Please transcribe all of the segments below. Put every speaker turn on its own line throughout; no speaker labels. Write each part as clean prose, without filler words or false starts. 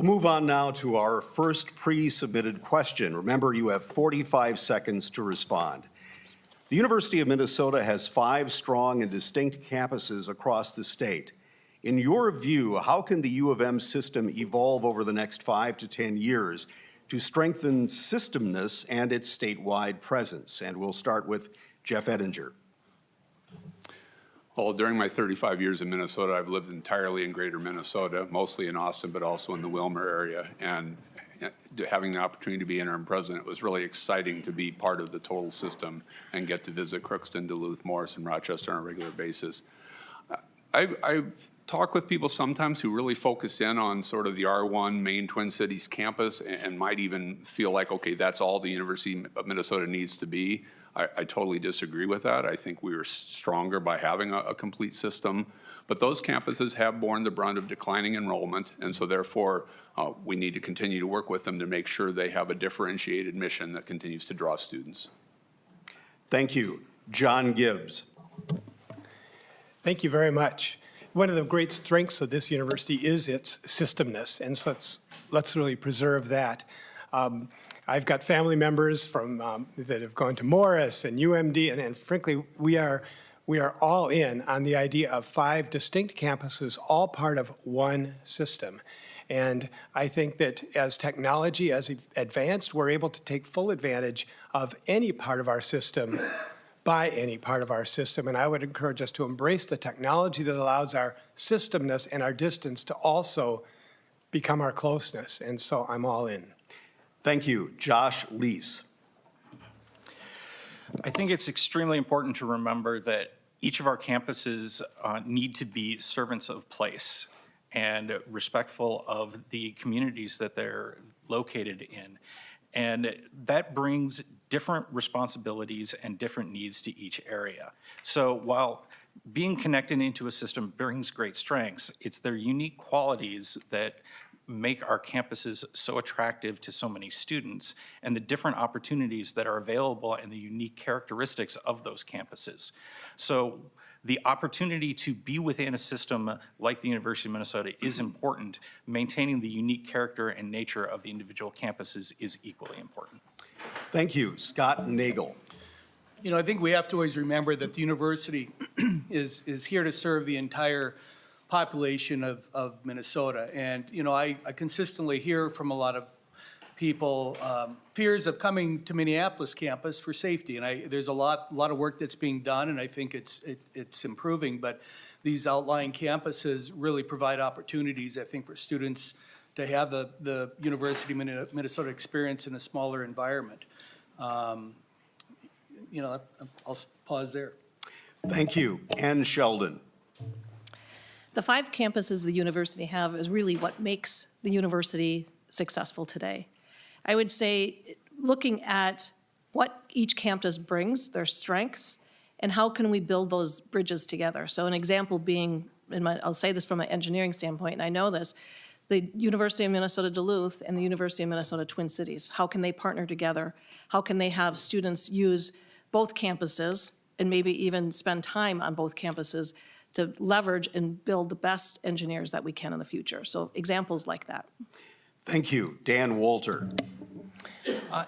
We'll move on now to our first pre-submitted question. Remember, you have 45 seconds to respond. The University of Minnesota has 5 strong and distinct campuses across the state. In your view, how can the U of M system evolve over the next 5 to 10 years to strengthen systemness and its statewide presence? And we'll start with Jeff Ettinger.
Well, during my 35 years in Minnesota, I've lived entirely in greater Minnesota, mostly in Austin, but also in the Wilmer area. And having the opportunity to be interim president was really exciting to be part of the total system and get to visit Crookston, Duluth, Morris, and Rochester on a regular basis. I've talked with people sometimes who really focus in on sort of the R1 main Twin Cities campus and might even feel like, okay, that's all the University of Minnesota needs to be. I totally disagree with that. I think we are stronger by having a complete system. But those campuses have borne the brunt of declining enrollment, and so therefore we need to continue to work with them to make sure they have a differentiated mission that continues to draw students. Thank you. John Gibbs.
Thank you very much. One of the great strengths of this university is its systemness, and so let's really preserve that. I've got family members from that have gone to Morris and UMD, and frankly, we are all in on the idea of 5 distinct campuses, all part of one system. And I think that as technology has advanced, we're able to take full advantage of any part of our system by any part of our system. And I would encourage us to embrace the technology that allows our systemness and our distance to also become our closeness. And so I'm all in.
Thank you. Josh Leese.
I think it's extremely important to remember that each of our campuses need to be servants of place and respectful of the communities that they're located in. And that brings different responsibilities and different needs to each area. So while being connected into a system brings great strengths, it's their unique qualities that make our campuses so attractive to so many students and the different opportunities that are available and the unique characteristics of those campuses. So the opportunity to be within a system like the University of Minnesota is important. Maintaining the unique character and nature of the individual campuses is equally important.
Thank you. Scott Nagel.
You know, I think we have to always remember that the university is here to serve the entire population of Minnesota. And, you know, I consistently hear from a lot of people fears of coming to Minneapolis campus for safety. And there's a lot of work that's being done, and I think it's improving. But these outlying campuses really provide opportunities, I think, for students to have the University of Minnesota experience in a smaller environment. You know, I'll pause there.
Thank you. Ann Sheldon.
The 5 campuses the university have is really what makes the university successful today. I would say looking at what each campus brings, their strengths, and how can we build those bridges together. So an example being, I'll say this from an engineering standpoint, and I know this, the University of Minnesota Duluth and the University of Minnesota Twin Cities. How can they partner together? How can they have students use both campuses and maybe even spend time on both campuses to leverage and build the best engineers that we can in the future? So examples like that.
Thank you. Dan Walter.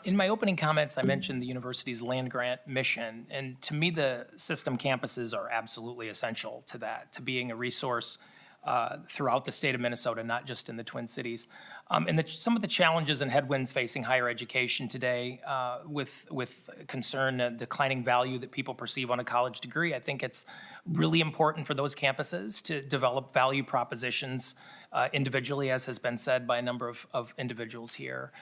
In my opening comments, I mentioned the university's land grant mission, and to me, the system campuses are absolutely essential to that, to being a resource throughout the state of Minnesota, not just in the Twin Cities. And some of the challenges and headwinds facing higher education today with concern declining value that people perceive on a college degree, I think it's really important for those campuses to develop value propositions individually, as has been said by a number of individuals here.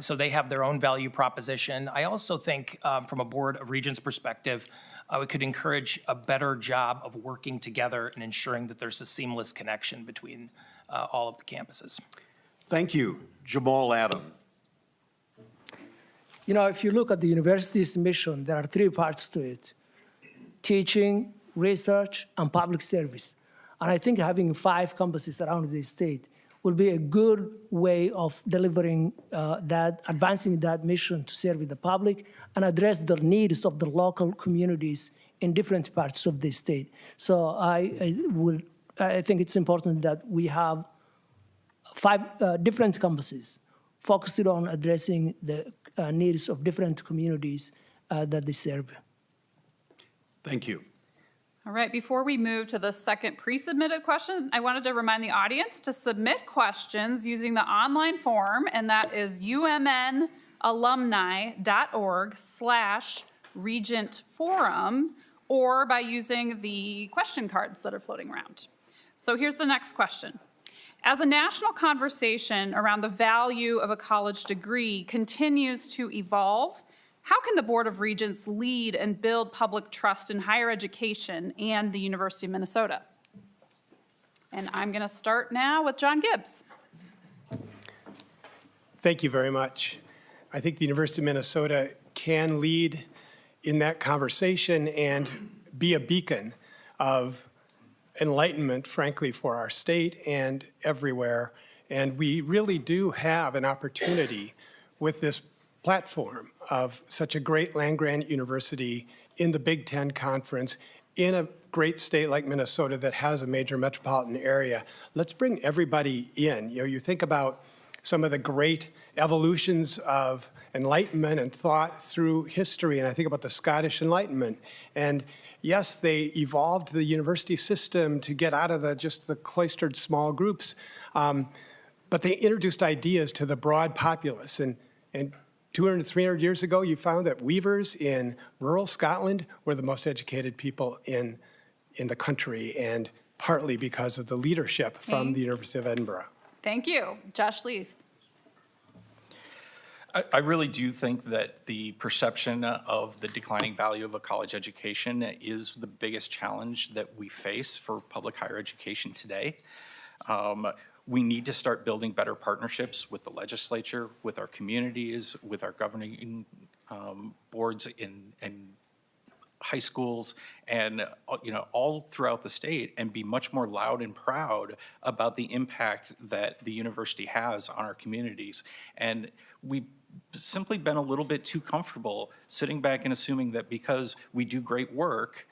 So they have their own value proposition. I also think from a Board of Regents perspective, we could encourage a better job of working together and ensuring that there's a seamless connection between all of the campuses.
Thank you. Jamal Adam.
You know, if you look at the university's mission, there are 3 parts to it: teaching, research, and public service. And I think having 5 campuses around the state will be a good way of delivering advancing that mission to serve the public and address the needs of the local communities in different parts of the state. So I think it's important that we have 5 different campuses focused on addressing the needs of different communities that they serve.
Thank you.
All right, before we move to the second pre-submitted question, I wanted to remind the audience to submit questions using the online form, and that is umnalumni.org/regentforum, or by using the question cards that are floating around. So here's the next question. As a national conversation around the value of a college degree continues to evolve, how can the Board of Regents lead and build public trust in higher education and the University of Minnesota? And I'm going to start now with John Gibbs.
Thank you very much. I think the University of Minnesota can lead in that conversation and be a beacon of enlightenment, frankly, for our state and everywhere. And we really do have an opportunity with this platform of such a great land-grant university in the Big Ten Conference in a great state like Minnesota that has a major metropolitan area. Let's bring everybody in. You know, you think about some of the great evolutions of enlightenment and thought through history, and I think about the Scottish Enlightenment. And yes, they evolved the university system to get out of just the cloistered small groups, but they introduced ideas to the broad populace. And 200, 300 years ago, you found that weavers in rural Scotland were the most educated people in the country, and partly because of the leadership from the University of Edinburgh.
Thank you. Josh Lees.
I really do think that the perception of the declining value of a college education is the biggest challenge that we face for public higher education today. We need to start building better partnerships with the legislature, with our communities, with our governing boards in high schools, and all throughout the state, and be much more loud and proud about the impact that the university has on our communities. And we've simply been a little bit too comfortable sitting back and assuming that because we do great work,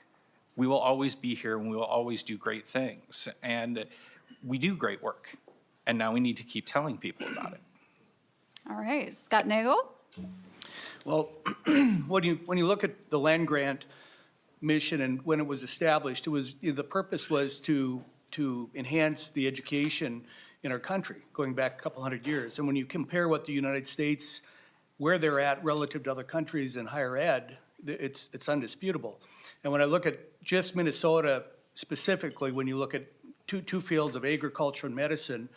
we will always be here and we will always do great things. And we do great work, and now we need to keep telling people about it.
All right, Scott Nagel.
Well, when you look at the land grant mission and when it was established, it was, the purpose was to enhance the education in our country, going back a couple hundred years. And when you compare what the United States, where they're at relative to other countries in higher ed, it's undisputable. And when I look at just Minnesota specifically, when you look at two fields of agriculture and medicine,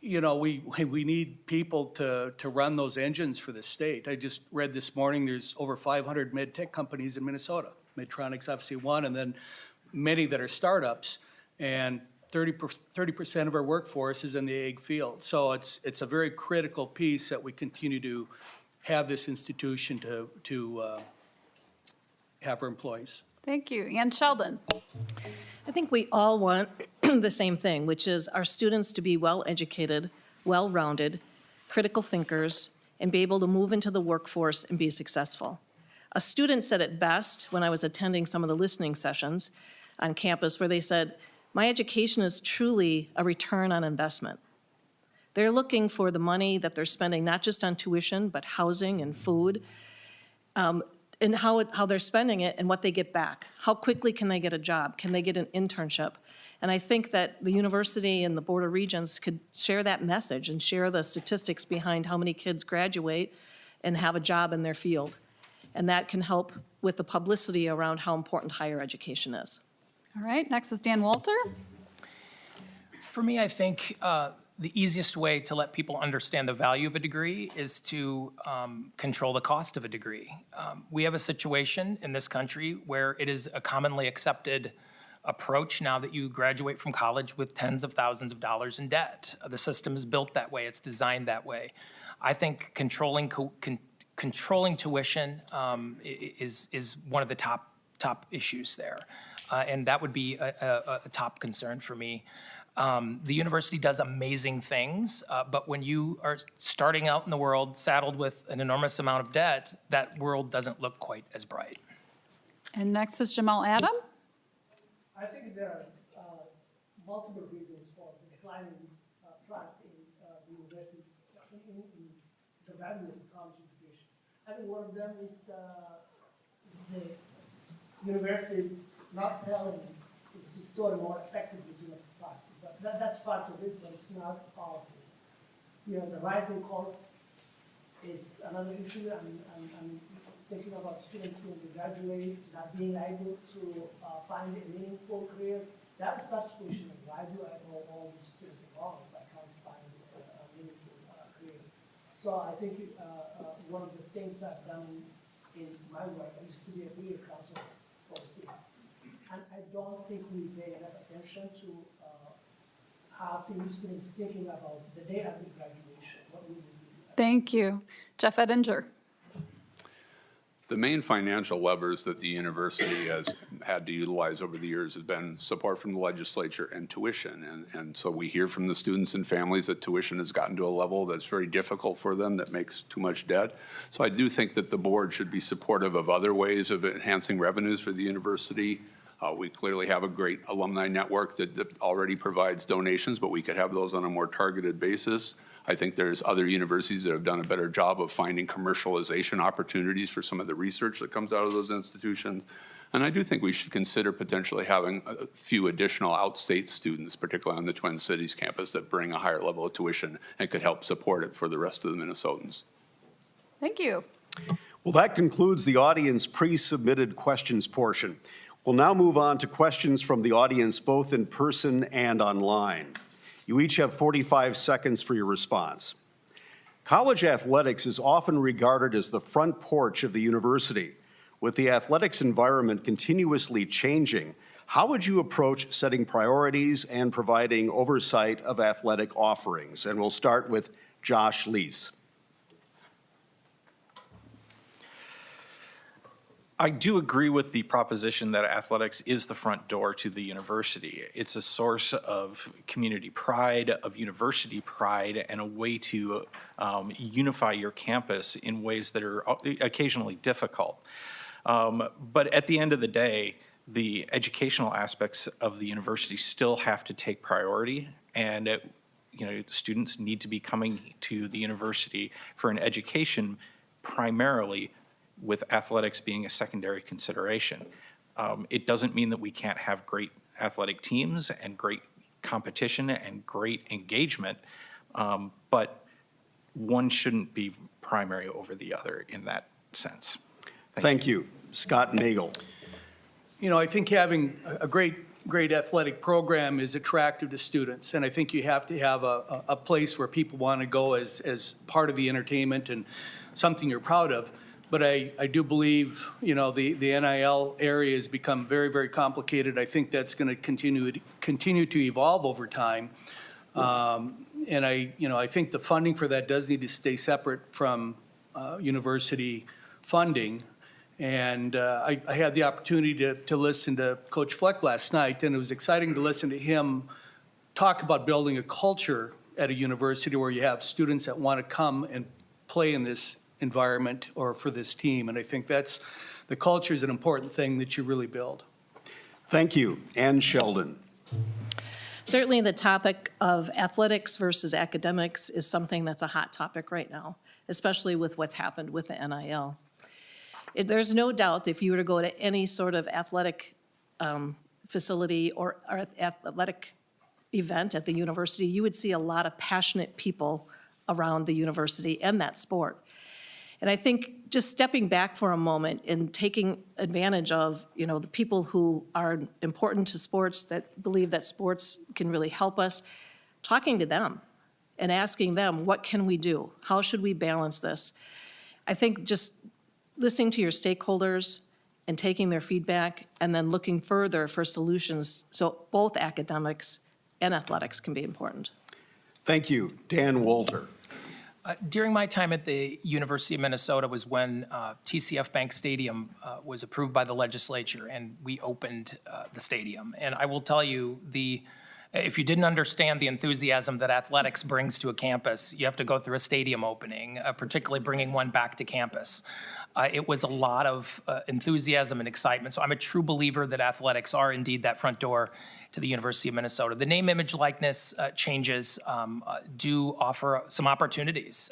we need people to run those engines for the state. I just read this morning, there's over 500 med tech companies in Minnesota. Medtronic's obviously one, and then many that are startups. And 30% of our workforce is in the ag field. So it's a very critical piece that we continue to have this institution to have our employees.
Thank you. Ann Sheldon.
I think we all want the same thing, which is our students to be well-educated, well-rounded, critical thinkers, and be able to move into the workforce and be successful. A student said it best when I was attending some of the listening sessions on campus, where they said, my education is truly a return on investment. They're looking for the money that they're spending, not just on tuition, but housing and food, and how they're spending it and what they get back. How quickly can they get a job? Can they get an internship? And I think that the university and the Board of Regents could share that message and share the statistics behind how many kids graduate and have a job in their field. And that can help with the publicity around how important higher education is.
All right, next is Dan Walter.
For me, I think the easiest way to let people understand the value of a degree is to control the cost of a degree. We have a situation in this country where it is a commonly accepted approach now that you graduate from college with tens of thousands of dollars in debt. The system is built that way. It's designed that way. I think controlling tuition is one of the top issues there. And that would be a top concern for me. The university does amazing things, but when you are starting out in the world saddled with an enormous amount of debt, that world doesn't look quite as bright.
And next is Jamal Adam.
I think there are multiple reasons for the declining trust in graduate with college education. I think one of them is the university not telling its story more effectively to the party. But that's part of it, but it's not all of it. You know, the rising cost is another issue. I'm thinking about students when they graduate, not being able to find a meaningful career. That starts questioning, why do I know all these students involved if I can't find a meaningful career? So I think one of the things I've done in my work, I used to be a career counselor for students. And I don't think we pay enough attention to how students thinking about the day after graduation, what we will do.
Thank you. Jeff Edinger.
The main financial levers that the university has had to utilize over the years has been support from the legislature and tuition. And so we hear from the students and families that tuition has gotten to a level that's very difficult for them, that makes too much debt. So I do think that the board should be supportive of other ways of enhancing revenues for the university. We clearly have a great alumni network that already provides donations, but we could have those on a more targeted basis. I think there's other universities that have done a better job of finding commercialization opportunities for some of the research that comes out of those institutions. And I do think we should consider potentially having a few additional outstate students, particularly on the Twin Cities campus, that bring a higher level of tuition and could help support it for the rest of the Minnesotans.
Thank you.
Well, that concludes the audience pre-submitted questions portion. We'll now move on to questions from the audience, both in person and online. You each have 45 seconds for your response. College athletics is often regarded as the front porch of the university. With the athletics environment continuously changing, how would you approach setting priorities and providing oversight of athletic offerings? And we'll start with Josh Leese.
I do agree with the proposition that athletics is the front door to the university. It's a source of community pride, of university pride, and a way to unify your campus in ways that are occasionally difficult. But at the end of the day, the educational aspects of the university still have to take priority, and students need to be coming to the university for an education primarily, with athletics being a secondary consideration. It doesn't mean that we can't have great athletic teams and great competition and great engagement, but one shouldn't be primary over the other in that sense.
Thank you. Scott Nagel.
You know, I think having a great athletic program is attractive to students, and I think you have to have a place where people want to go as part of the entertainment and something you're proud of. But I do believe, the NIL area has become very, very complicated. I think that's going to continue to evolve over time. And I think the funding for that does need to stay separate from university funding. And I had the opportunity to listen to Coach Fleck last night, and it was exciting to listen to him talk about building a culture at a university where you have students that want to come and play in this environment or for this team. And I think the culture is an important thing that you really build.
Thank you. Ann Sheldon.
Certainly the topic of athletics versus academics is something that's a hot topic right now, especially with what's happened with the NIL. There's no doubt that if you were to go to any sort of athletic facility or athletic event at the university, you would see a lot of passionate people around the university and that sport. And I think just stepping back for a moment and taking advantage of, the people who are important to sports, that believe that sports can really help us, talking to them and asking them, what can we do? How should we balance this? I think just listening to your stakeholders and taking their feedback and then looking further for solutions so both academics and athletics can be important.
Thank you. Dan Wolter.
During my time at the University of Minnesota was when TCF Bank Stadium was approved by the legislature, and we opened the stadium. And I will tell you, if you didn't understand the enthusiasm that athletics brings to a campus, you have to go through a stadium opening, particularly bringing one back to campus. It was a lot of enthusiasm and excitement. So I'm a true believer that athletics are indeed that front door to the University of Minnesota. The name, image, likeness changes do offer some opportunities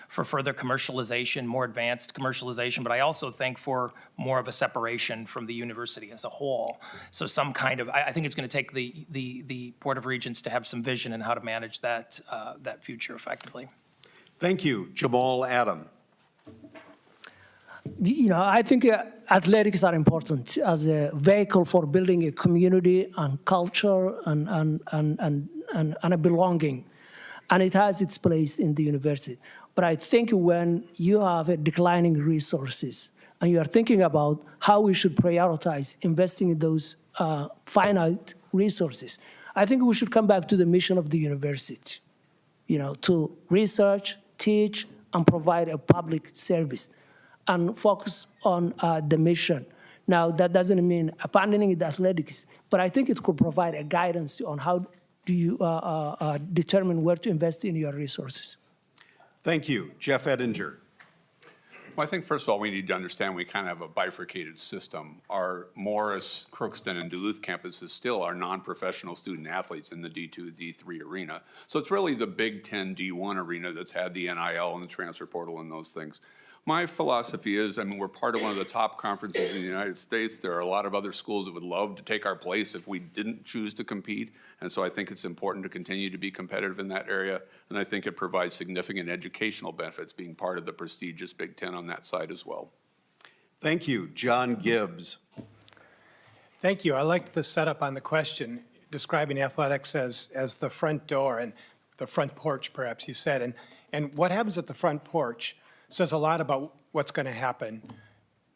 for further commercialization, more advanced commercialization, but I also think for more of a separation from the university as a whole. So some kind of, I think it's going to take the Board of Regents to have some vision in how to manage that, that future effectively.
Thank you. Jamal Adam.
You know, I think athletics are important as a vehicle for building a community and culture and a belonging. And it has its place in the university. But I think when you have a declining resources and you are thinking about how we should prioritize investing in those finite resources, I think we should come back to the mission of the university, you know, to research, teach, and provide a public service, and focus on the mission. Now, that doesn't mean abandoning the athletics, but I think it could provide a guidance on how do you determine where to invest in your resources.
Thank you. Jeff Edinger.
Well, I think first of all, we need to understand we kind of have a bifurcated system. Our Morris, Crookston, and Duluth campuses still are non-professional student athletes in the D2, D3 arena. So it's really the Big Ten D1 arena that's had the NIL and the transfer portal and those things. My philosophy is, I mean, we're part of one of the top conferences in the United States. There are a lot of other schools that would love to take our place if we didn't choose to compete. And so I think it's important to continue to be competitive in that area. And I think it provides significant educational benefits being part of the prestigious Big Ten on that side as well.
Thank you. John Gibbs.
Thank you. I liked the setup on the question, describing athletics as the front door and the front porch, perhaps you said. And what happens at the front porch says a lot about what's going to happen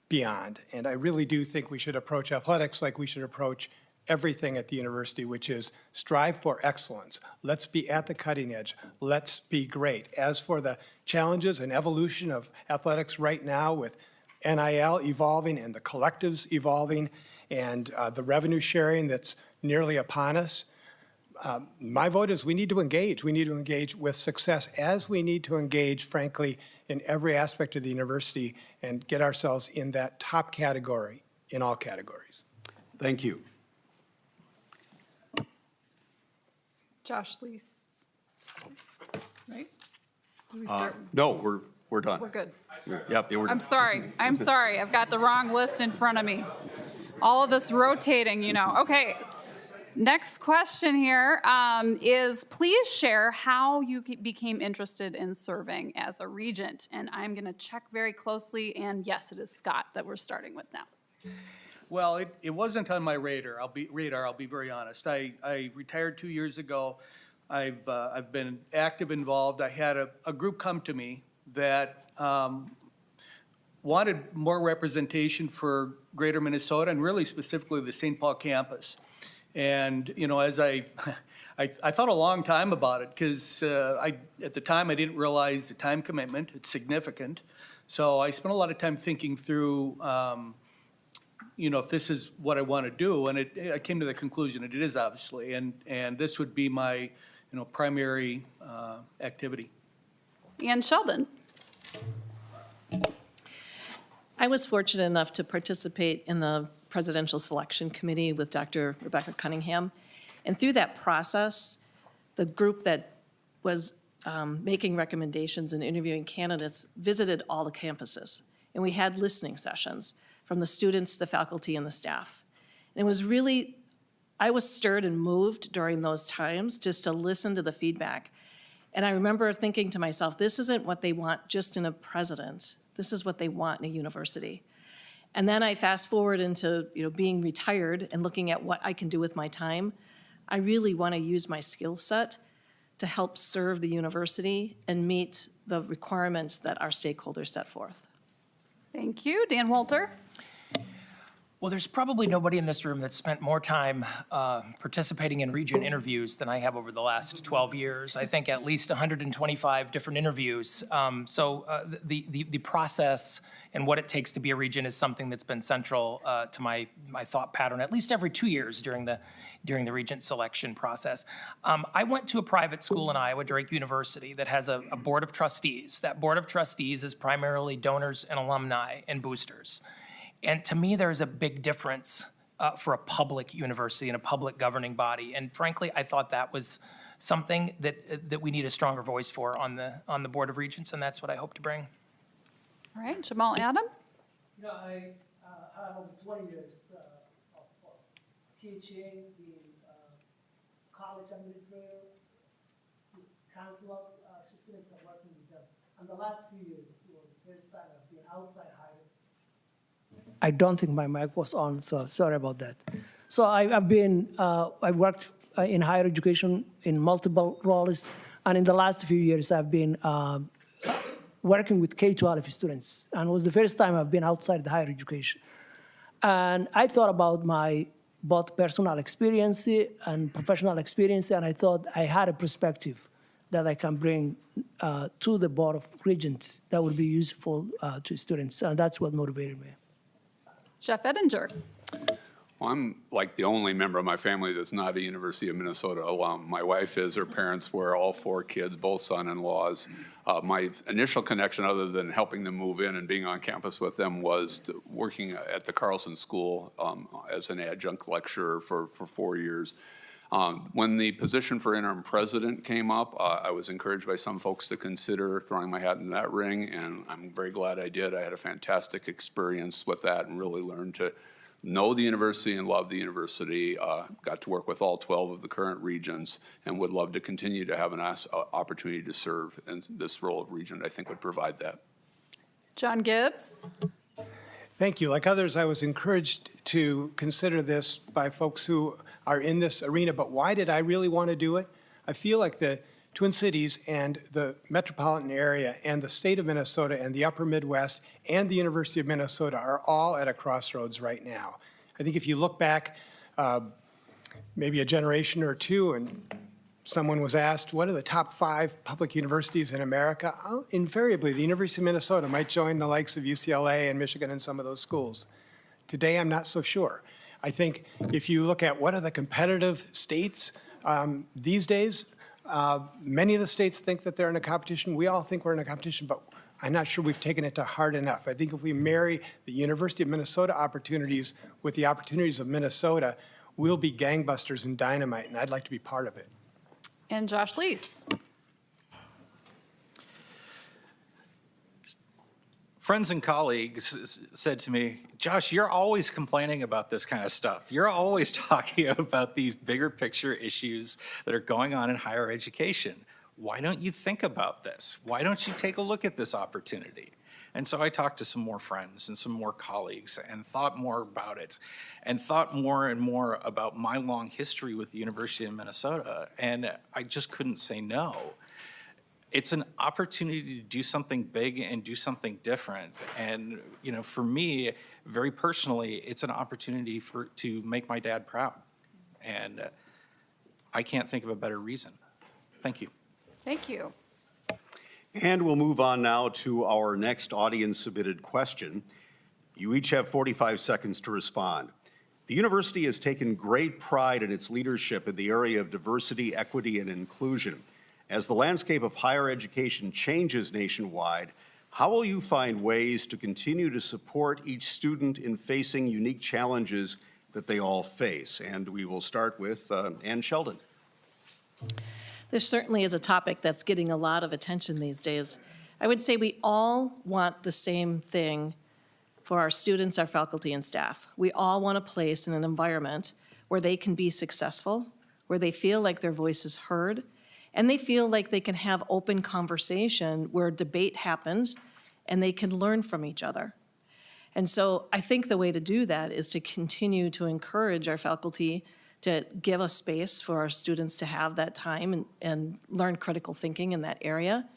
beyond. And I really do think we should approach athletics like we should approach everything at the university, which is strive for excellence. Let's be at the cutting edge. Let's be great. As for the challenges and evolution of athletics right now with NIL evolving and the collectives evolving and the revenue sharing that's nearly upon us, my vote is we need to engage. We need to engage with success as we need to engage, frankly, in every aspect of the university and get ourselves in that top category in all categories.
Thank you.
Josh Leese. Right? Who do we start?
No, we're done.
We're good.
Yep, we're done.
I'm sorry. I've got the wrong list in front of me. All of this rotating, you know. Okay. Next question here is please share how you became interested in serving as a regent. And I'm going to check very closely. And yes, it is Scott that we're starting with now.
Well, it wasn't on my radar. I'll be very honest. I retired 2 years ago. I've been active involved. I had a group come to me that wanted more representation for Greater Minnesota and really specifically the St. Paul campus. And, you know, as I thought a long time about it because at the time I didn't realize the time commitment. It's significant. So I spent a lot of time thinking through, you know, if this is what I want to do. And I came to the conclusion that it is obviously. And this would be my, you know, primary activity.
And Sheldon.
I was fortunate enough to participate in the Presidential Selection Committee with Dr. Rebecca Cunningham. And through that process, the group that was making recommendations and interviewing candidates visited all the campuses. And we had listening sessions from the students, the faculty, and the staff. And it was really, I was stirred and moved during those times just to listen to the feedback. And I remember thinking to myself, this isn't what they want just in a president. This is what they want in a university. And then I fast forward into, you know, being retired and looking at what I can do with my time. I really want to use my skill set to help serve the university and meet the requirements that our stakeholders set forth.
Thank you. Dan Wolter.
Well, there's probably nobody in this room that's spent more time participating in Regent interviews than I have over the last 12 years. I think at least 125 different interviews. The process and what it takes to be a Regent is something that's been central to my thought pattern at least every 2 years during the Regent selection process. I went to a private school in Iowa, Drake University, that has a board of trustees. That board of trustees is primarily donors and alumni and boosters. And to me, there's a big difference for a public university and a public governing body. And frankly, I thought that was something that we need a stronger voice for on the Board of Regents, and that's what I hope to bring.
All right, Jamal Adam?
You know, I have over 20 years of teaching, being college administrator, counselor to students and working with them. And the last few years was the first time I've been outside higher. I don't think my mic was on, so sorry about that. So I've worked in higher education in multiple roles, and in the last few years I've been working with K-12 students, and it was the first time I've been outside the higher education. And I thought about my both personal experience and professional experience, and I thought I had a perspective that I can bring to the Board of Regents that would be useful to students, and that's what motivated me.
Jeff Ettinger?
Well, I'm like the only member of my family that's not a University of Minnesota alum. My wife is, her parents were, all 4 kids, both son-in-laws. My initial connection, other than helping them move in and being on campus with them, was working at the Carlson School as an adjunct lecturer for 4 years. When the position for interim president came up, I was encouraged by some folks to consider throwing my hat in that ring, and I'm very glad I did. I had a fantastic experience with that and really learned to know the university and love the university. Got to work with all 12 of the current regents and would love to continue to have an opportunity to serve, and this role of regent, I think, would provide that.
John Gibbs?
Thank you. Like others, I was encouraged to consider this by folks who are in this arena, but why did I really want to do it? I feel like the Twin Cities and the metropolitan area and the state of Minnesota and the upper Midwest and the University of Minnesota are all at a crossroads right now. I think if you look back maybe a generation or two and someone was asked, what are the top 5 public universities in America? Invariably, the University of Minnesota might join the likes of UCLA and Michigan and some of those schools. Today, I'm not so sure. I think if you look at what are the competitive states these days, many of the states think that they're in a competition. We all think we're in a competition, but I'm not sure we've taken it to heart enough. I think if we marry the University of Minnesota opportunities with the opportunities of Minnesota, we'll be gangbusters and dynamite, and I'd like to be part of it.
And Josh Leese?
Friends and colleagues said to me, Josh, you're always complaining about this kind of stuff. You're always talking about these bigger picture issues that are going on in higher education. Why don't you think about this? Why don't you take a look at this opportunity? And so I talked to some more friends and some more colleagues and thought more about it and thought more and more about my long history with the University of Minnesota. And I just couldn't say no. It's an opportunity to do something big and do something different. And, you know, for me, very personally, it's an opportunity to make my dad proud. And I can't think of a better reason. Thank you.
Thank you.
And we'll move on now to our next audience-submitted question. You each have 45 seconds to respond. The university has taken great pride in its leadership in the area of diversity, equity, and inclusion. As the landscape of higher education changes nationwide, how will you find ways to continue to support each student in facing unique challenges that they all face? And we will start with Ann Sheldon.
There certainly is a topic that's getting a lot of attention these days. I would say we all want the same thing for our students, our faculty, and staff. We all want a place in an environment where they can be successful, where they feel like their voice is heard, and they feel like they can have open conversation where debate happens and they can learn from each other. And so I think the way to do that is to continue to encourage our faculty to give a space for our students to have that time and learn critical thinking in that area,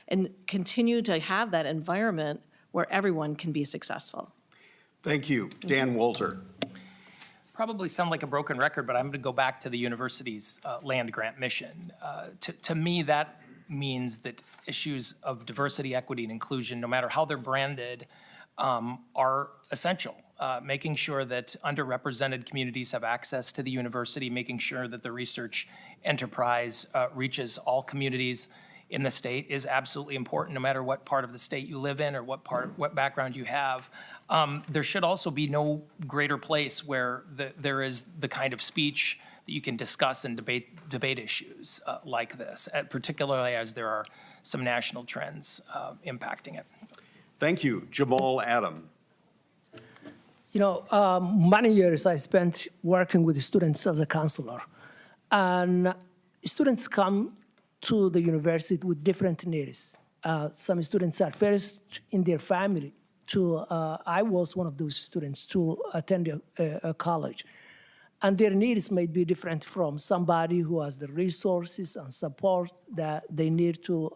and continue to have that environment where everyone can be successful.
Thank you. Dan Wolter.
Probably sound like a broken record, but I'm going to go back to the university's land grant mission. To me, that means that issues of diversity, equity, and inclusion, no matter how they're branded, are essential. Making sure that underrepresented communities have access to the university, making sure that the research enterprise reaches all communities in the state is absolutely important, no matter what part of the state you live in or what background you have. There should also be no greater place where there is the kind of speech that you can discuss and debate issues like this, particularly as there are some national trends impacting it.
Thank you. Jamal Adam.
You know, many years I spent working with students as a counselor. And students come to the university with different needs. Some students are first in their family I was one of those students to attend a college. And their needs may be different from somebody who has the resources and support that they need to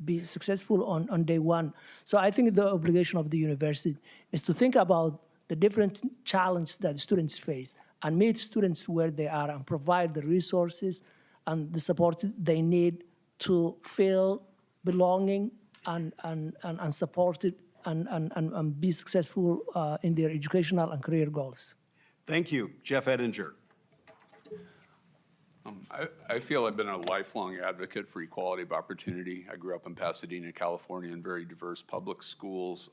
be successful on day one. So I think the obligation of the university is to think about the different challenges that students face and meet students where they are and provide the resources and the support they need to feel belonging and supported and be successful in their educational and career goals.
Thank you. Jeff Ettinger.
I feel I've been a lifelong advocate for equality of opportunity. I grew up in Pasadena, California, in very diverse public schools,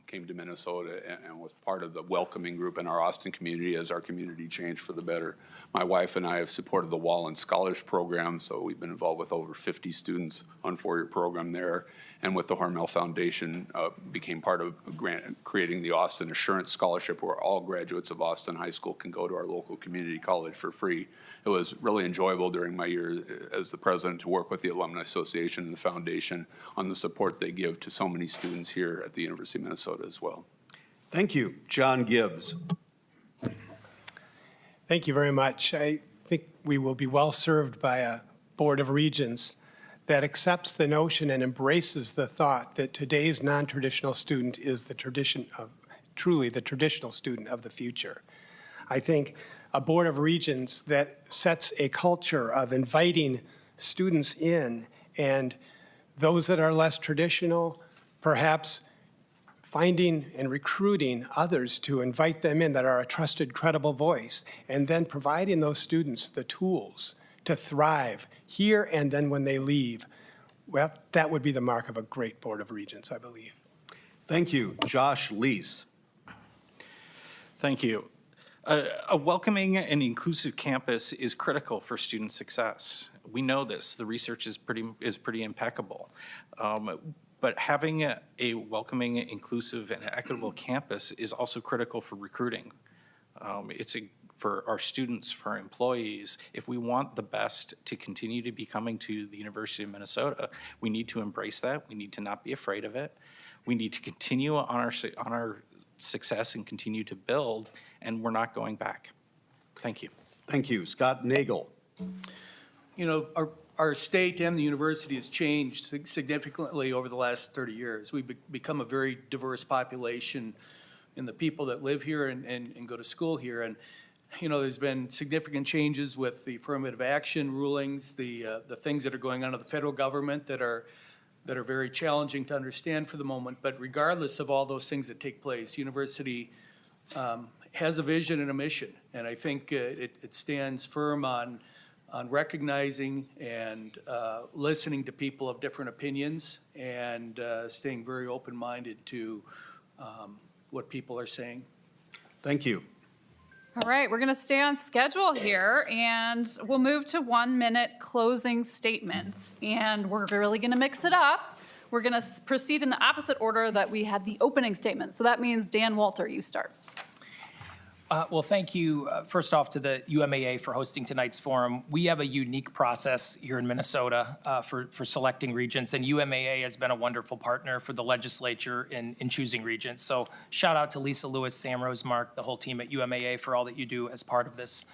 came to Minnesota and was part of the welcoming group in our Austin community as our community changed for the better. My wife and I have supported the Wallen Scholars Program, so we've been involved with over 50 students on four-year program there. And with the Hormel Foundation, became part of creating the Austin Assurance Scholarship, where all graduates of Austin High School can go to our local community college for free. It was really enjoyable during my year as the president to work with the Alumni Association and the foundation on the support they give to so many students here at the University of Minnesota as well.
Thank you. John Gibbs.
Thank you very much. I think we will be well served by a Board of Regents that accepts the notion and embraces the thought that today's non-traditional student is truly the traditional student of the future. I think a Board of Regents that sets a culture of inviting students in, and those that are less traditional, perhaps finding and recruiting others to invite them in that are a trusted, credible voice, and then providing those students the tools to thrive here and then when they leave. Well, that would be the mark of a great Board of Regents, I believe.
Thank you. Josh Leese.
Thank you. A welcoming and inclusive campus is critical for student success. We know this. The research is pretty impeccable. But having a welcoming, inclusive, and equitable campus is also critical for recruiting. For our students, for our employees. If we want the best to continue to be coming to the University of Minnesota, we need to embrace that. We need to not be afraid of it. We need to continue on our success and continue to build, and we're not going back. Thank you.
Thank you. Scott Nagel.
You know, our state and the university has changed significantly over the last 30 years. We've become a very diverse population in the people that live here and go to school here. And you know, there's been significant changes with the affirmative action rulings, the things that are going on in the federal government that are very challenging to understand for the moment. But regardless of all those things that take place, university has a vision and a mission, and I think it stands firm on recognizing and listening to people of different opinions and staying very open-minded to what people are saying.
Thank you.
All right, we're going to stay on schedule here, and we'll move to 1-minute closing statements. And we're really going to mix it up. We're going to proceed in the opposite order that we had the opening statement. So that means Dan Wolter, you start.
Well, thank you, first off, to the UMAA for hosting tonight's forum. We have a unique process here in Minnesota for selecting regents, and UMAA has been a wonderful partner for the legislature in choosing regents. So shout out to Lisa Lewis, Sam Rosemark, the whole team at UMAA for all that you do as part of this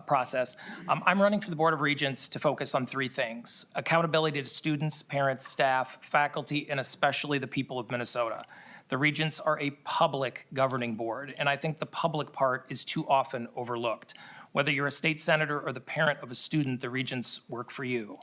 process. I'm running for the Board of Regents to focus on three things: accountability to students, parents, staff, faculty, and especially the people of Minnesota. The Regents are a public governing board, and I think the public part is too often overlooked. Whether you're a state senator or the parent of a student, the Regents work for you.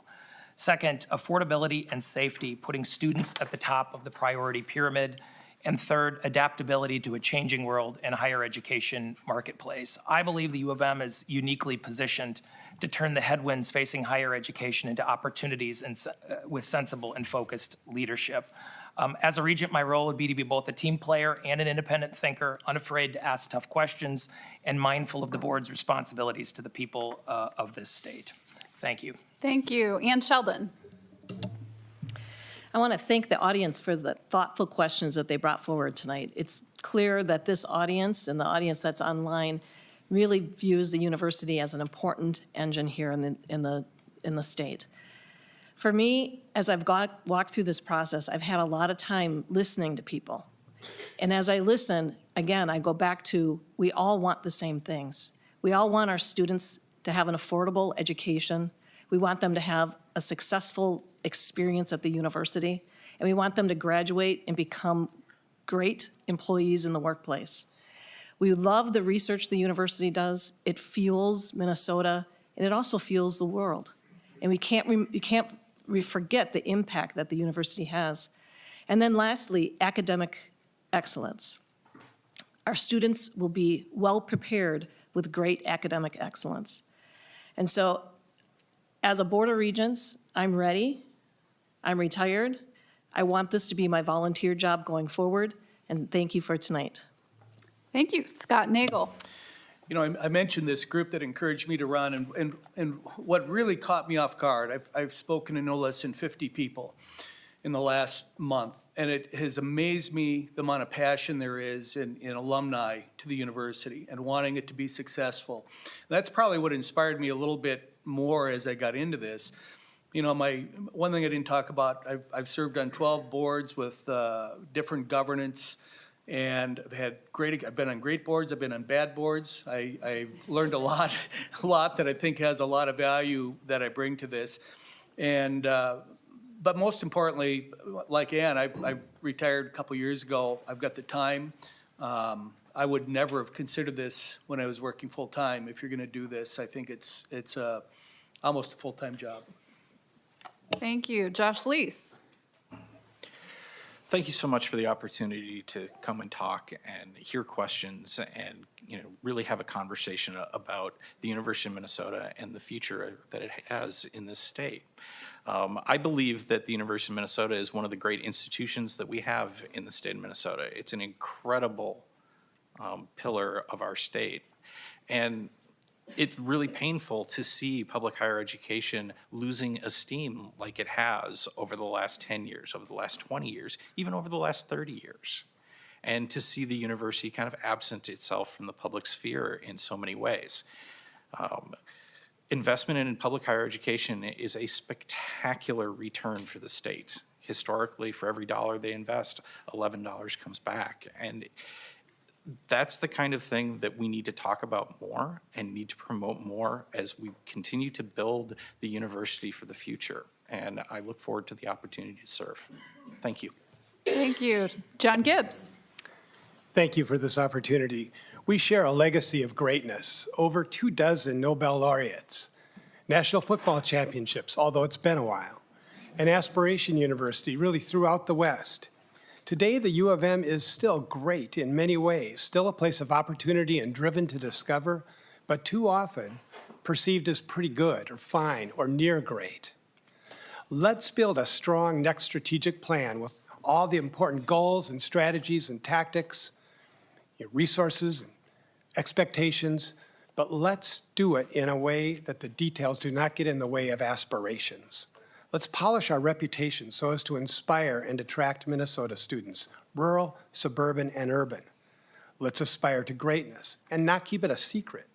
Second, affordability and safety, putting students at the top of the priority pyramid. And third, adaptability to a changing world and higher education marketplace. I believe the U of M is uniquely positioned to turn the headwinds facing higher education into opportunities and with sensible and focused leadership. As a regent, my role would be to be both a team player and an independent thinker, unafraid to ask tough questions, and mindful of the board's responsibilities to the people of this state. Thank you.
Thank you. Ann Sheldon.
I want to thank the audience for the thoughtful questions that they brought forward tonight. It's clear that this audience and the audience that's online really views the university as an important engine here in the state. For me, as I've walked through this process, I've had a lot of time listening to people. And as I listen, again, I go back to, we all want the same things. We all want our students to have an affordable education. We want them to have a successful experience at the university, and we want them to graduate and become great employees in the workplace. We love the research the university does. It fuels Minnesota, and it also fuels the world. And we can't forget the impact that the university has. And then lastly, academic excellence. Our students will be well prepared with great academic excellence. And so, as a Board of Regents, I'm ready. I'm retired. I want this to be my volunteer job going forward, and thank you for tonight.
Thank you. Scott Nagel.
You know, I mentioned this group that encouraged me to run, and what really caught me off guard, I've spoken to no less than 50 people in the last month, and it has amazed me the amount of passion there is in alumni to the university and wanting it to be successful. And that's probably what inspired me a little bit more as I got into this. You know, one thing I didn't talk about, I've served on 12 boards with different governance, and I've been on great boards, I've been on bad boards. I've learned a lot that I think has a lot of value that I bring to this. And, but most importantly, like Ann, I've retired a couple years ago. I've got the time. I would never have considered this when I was working full-time. If you're gonna do this, I think it's almost a full-time job.
Thank you. Josh Leese.
Thank you so much for the opportunity to come and talk and hear questions and, really have a conversation about the University of Minnesota and the future that it has in this state. I believe that the University of Minnesota is one of the great institutions that we have in the state of Minnesota. It's an incredible pillar of our state. And it's really painful to see public higher education losing esteem like it has over the last 10 years, over the last 20 years, even over the last 30 years. And to see the university kind of absent itself from the public sphere in so many ways. Investment in public higher education is a spectacular return for the state. Historically, for every dollar they invest, $11 comes back. And that's the kind of thing that we need to talk about more and need to promote more as we continue to build the university for the future. And I look forward to the opportunity to serve. Thank you.
Thank you. John Gibbs.
Thank you for this opportunity. We share a legacy of greatness, over 24 Nobel laureates, national football championships, although it's been a while, an aspiration university really throughout the West. Today, the U of M is still great in many ways, still a place of opportunity and driven to discover, but too often perceived as pretty good or fine or near great. Let's build a strong next strategic plan with all the important goals and strategies and tactics, resources and expectations, but let's do it in a way that the details do not get in the way of aspirations. Let's polish our reputation so as to inspire and attract Minnesota students, rural, suburban, and urban. Let's aspire to greatness and not keep it a secret.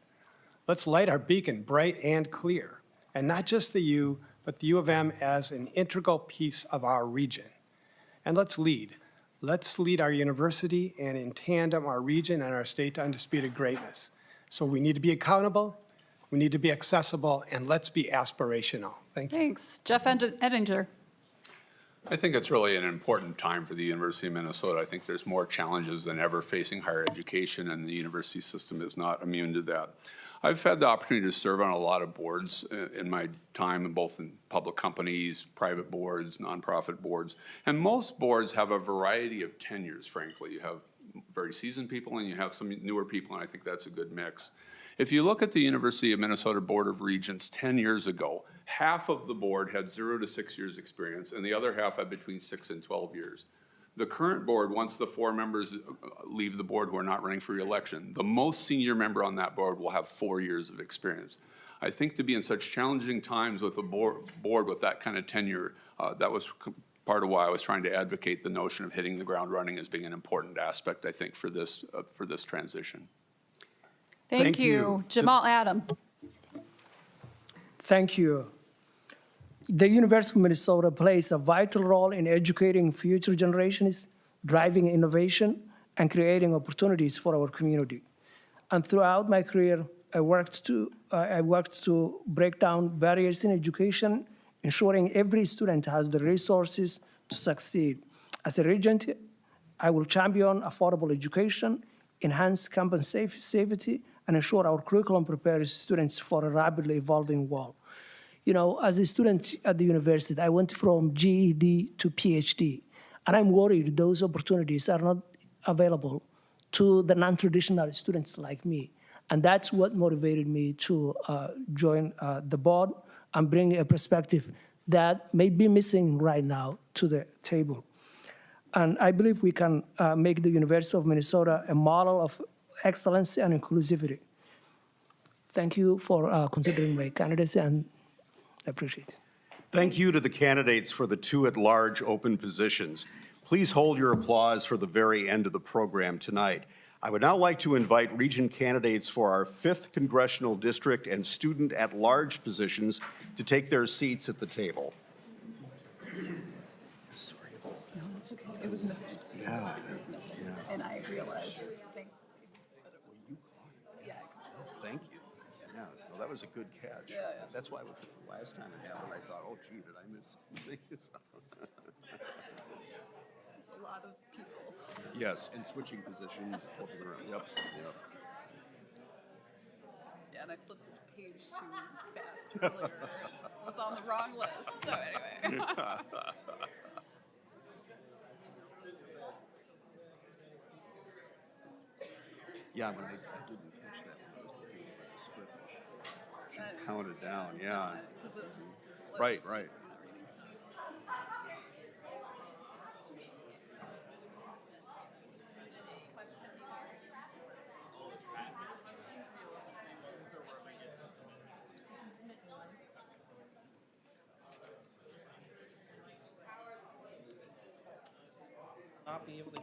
Let's light our beacon bright and clear, and not just the U, but the U of M as an integral piece of our region. And let's lead. Let's lead our university and in tandem our region and our state to undisputed greatness. So we need to be accountable, we need to be accessible, and let's be aspirational. Thank you.
Thanks. Jeff Ettinger.
I think it's really an important time for the University of Minnesota. I think there's more challenges than ever facing higher education, and the university system is not immune to that. I've had the opportunity to serve on a lot of boards in my time, both in public companies, private boards, nonprofit boards, and most boards have a variety of tenures, frankly. You have very seasoned people and you have some newer people, and I think that's a good mix. If you look at the University of Minnesota Board of Regents 10 years ago, half of the board had 0 to 6 years experience, and the other half had between 6 and 12 years. The current board, once the 4 members leave the board who are not running for re-election, the most senior member on that board will have 4 years of experience. I think to be in such challenging times with a board with that kind of tenure, that was part of why I was trying to advocate the notion of hitting the ground running as being an important aspect, I think, for this transition.
Thank you. Jamal Adam.
Thank you. The University of Minnesota plays a vital role in educating future generations, driving innovation, and creating opportunities for our community. And throughout my career, I worked to break down barriers in education, ensuring every student has the resources to succeed. As a regent, I will champion affordable education, enhance campus safety, and ensure our curriculum prepares students for a rapidly evolving world. You know, as a student at the university, I went from GED to PhD, and I'm worried those opportunities are not available to the non-traditional students like me. And that's what motivated me to join the board and bring a perspective that may be missing right now to the table. And I believe we can make the University of Minnesota a model of excellence and inclusivity. Thank you for considering my candidacy, and I appreciate it.
Thank you to the candidates for the 2 at-large open positions. Please hold your applause for the very end of the program tonight. I would now like to invite Regent candidates for our 5th Congressional District and student at-large positions to take their seats at the table.
No, that's okay. It was missing.
Yeah.
And I realized.
Thank you. Yeah, well, that was a good catch. That's why with the last time it happened, I thought, oh, gee, did I miss something?
There's a lot of people.
Yes, and switching positions, flipping around. Yep.
Yeah, and I flipped the page too fast earlier. I was on the wrong list. So anyway.
Yeah, but I didn't catch that when I was looking at the script. Should count it down, yeah. Right.
Not be able to.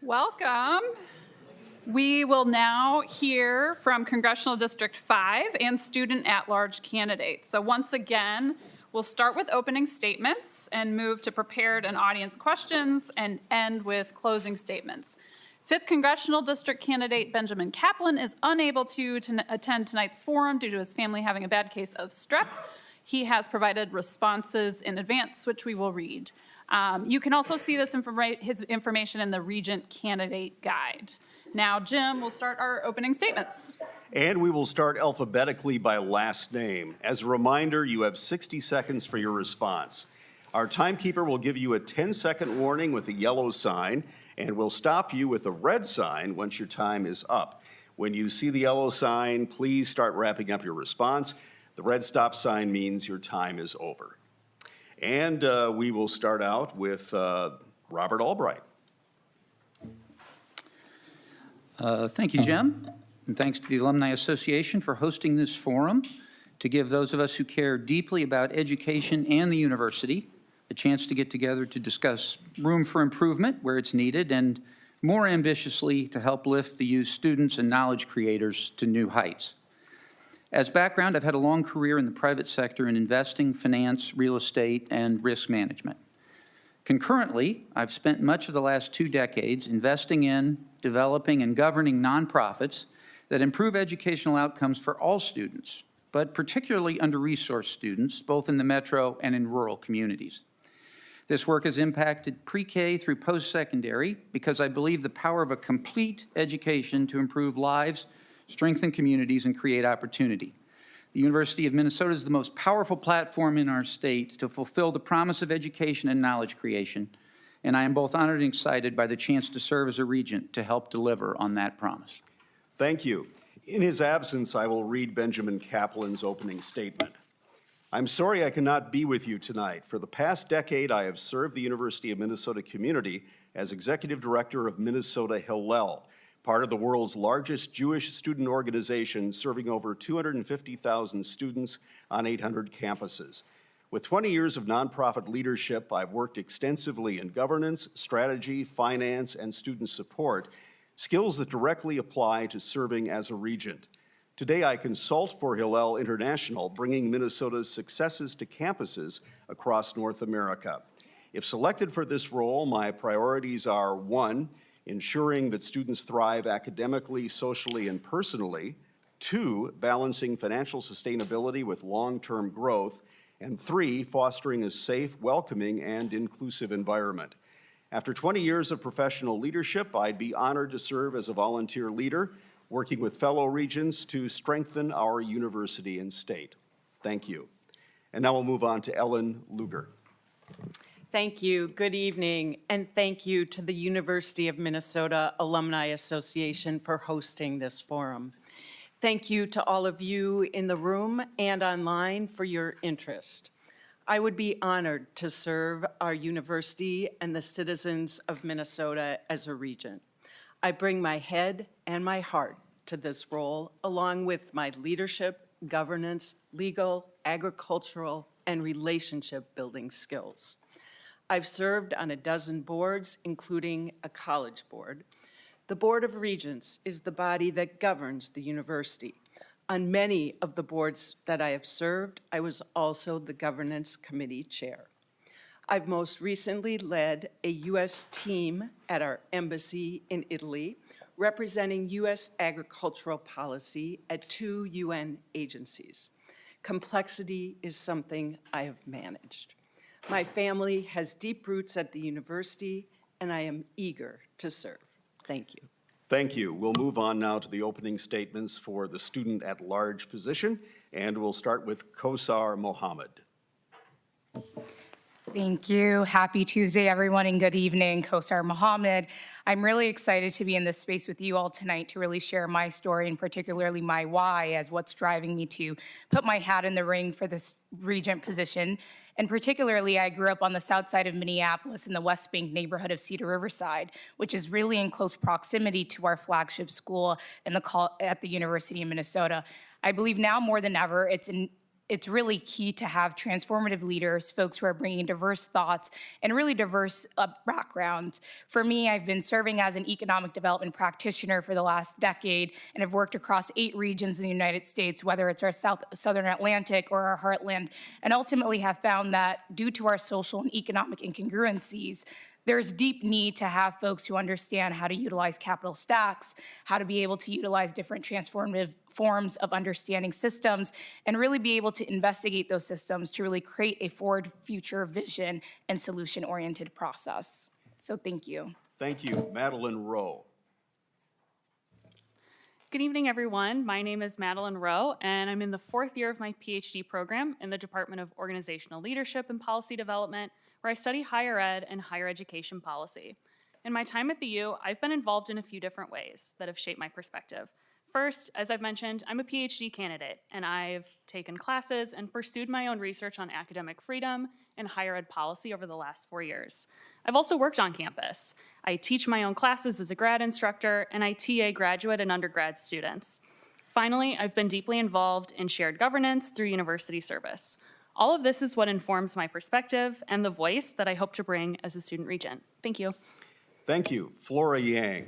Welcome. We will now hear from Congressional District 5 and student at-large candidates. So once again, we'll start with opening statements and move to prepared and audience questions and end with closing statements. 5th Congressional District candidate Benjamin Kaplan is unable to attend tonight's forum due to his family having a bad case of strep. He has provided responses in advance, which we will read. You can also see his information in the Regent Candidate Guide. Now, Jim will start our opening statements.
And we will start alphabetically by last name. As a reminder, you have 60 seconds for your response. Our timekeeper will give you a 10-second warning with a yellow sign, and will stop you with a red sign once your time is up. When you see the yellow sign, please start wrapping up your response. The red stop sign means your time is over. And we will start out with Robert Albright.
Thank you, Jim, and thanks to the Alumni Association for hosting this forum to give those of us who care deeply about education and the university a chance to get together to discuss room for improvement where it's needed and more ambitiously to help lift the U's students and knowledge creators to new heights. As background, I've had a long career in the private sector in investing, finance, real estate, and risk management. Concurrently, I've spent much of the last 2 decades investing in, developing, and governing nonprofits that improve educational outcomes for all students, but particularly under-resourced students, both in the metro and in rural communities. This work has impacted pre-K through post-secondary because I believe the power of a complete education to improve lives, strengthen communities, and create opportunity. The University of Minnesota is the most powerful platform in our state to fulfill the promise of education and knowledge creation, and I am both honored and excited by the chance to serve as a regent to help deliver on that promise.
Thank you. In his absence, I will read Benjamin Kaplan's opening statement. I'm sorry I cannot be with you tonight. For the past decade, I have served the University of Minnesota community as Executive Director of Minnesota Hillel, part of the world's largest Jewish student organization serving over 250,000 students on 800 campuses. With 20 years of nonprofit leadership, I've worked extensively in governance, strategy, finance, and student support, skills that directly apply to serving as a regent. Today, I consult for Hillel International, bringing Minnesota's successes to campuses across North America. If selected for this role, my priorities are: 1, ensuring that students thrive academically, socially, and personally; 2, balancing financial sustainability with long-term growth; and 3, fostering a safe, welcoming, and inclusive environment. After 20 years of professional leadership, I'd be honored to serve as a volunteer leader, working with fellow regents to strengthen our university and state. Thank you. And now we'll move on to Ellen Luger.
Thank you. Good evening, and thank you to the University of Minnesota Alumni Association for hosting this forum. Thank you to all of you in the room and online for your interest. I would be honored to serve our university and the citizens of Minnesota as a regent. I bring my head and my heart to this role, along with my leadership, governance, legal, agricultural, and relationship-building skills. I've served on a dozen boards, including a college board. The Board of Regents is the body that governs the university. On many of the boards that I have served, I was also the governance committee chair. I've most recently led a U.S. team at our embassy in Italy, representing U.S. agricultural policy at 2 UN agencies. Complexity is something I have managed. My family has deep roots at the university, and I am eager to serve. Thank you.
Thank you. We'll move on now to the opening statements for the student at large position, and we'll start with Kosar Mohammed.
Thank you. Happy Tuesday, everyone, and good evening. Kosar Mohammed. I'm really excited to be in this space with you all tonight to really share my story and particularly my why as what's driving me to put my hat in the ring for this regent position. And particularly, I grew up on the south side of Minneapolis in the West Bank neighborhood of Cedar Riverside, which is really in close proximity to our flagship school at the University of Minnesota. I believe now more than ever, it's really key to have transformative leaders, folks who are bringing diverse thoughts and really diverse backgrounds. For me, I've been serving as an economic development practitioner for the last decade and have worked across 8 regions in the United States, whether it's our Southern Atlantic or our heartland, and ultimately have found that due to our social and economic incongruencies, there's deep need to have folks who understand how to utilize capital stacks, how to be able to utilize different transformative forms of understanding systems, and really be able to investigate those systems to really create a forward future vision and solution-oriented process. So thank you.
Thank you. Madeline Rowe.
Good evening, everyone. My name is Madeline Rowe, and I'm in the 4th year of my PhD program in the Department of Organizational Leadership and Policy Development, where I study higher ed and higher education policy. In my time at the U, I've been involved in a few different ways that have shaped my perspective. First, as I've mentioned, I'm a PhD candidate, and I've taken classes and pursued my own research on academic freedom and higher ed policy over the last 4 years. I've also worked on campus. I teach my own classes as a grad instructor, and I TA graduate and undergrad students. Finally, I've been deeply involved in shared governance through university service. All of this is what informs my perspective and the voice that I hope to bring as a student regent. Thank you.
Thank you. Flora Yang.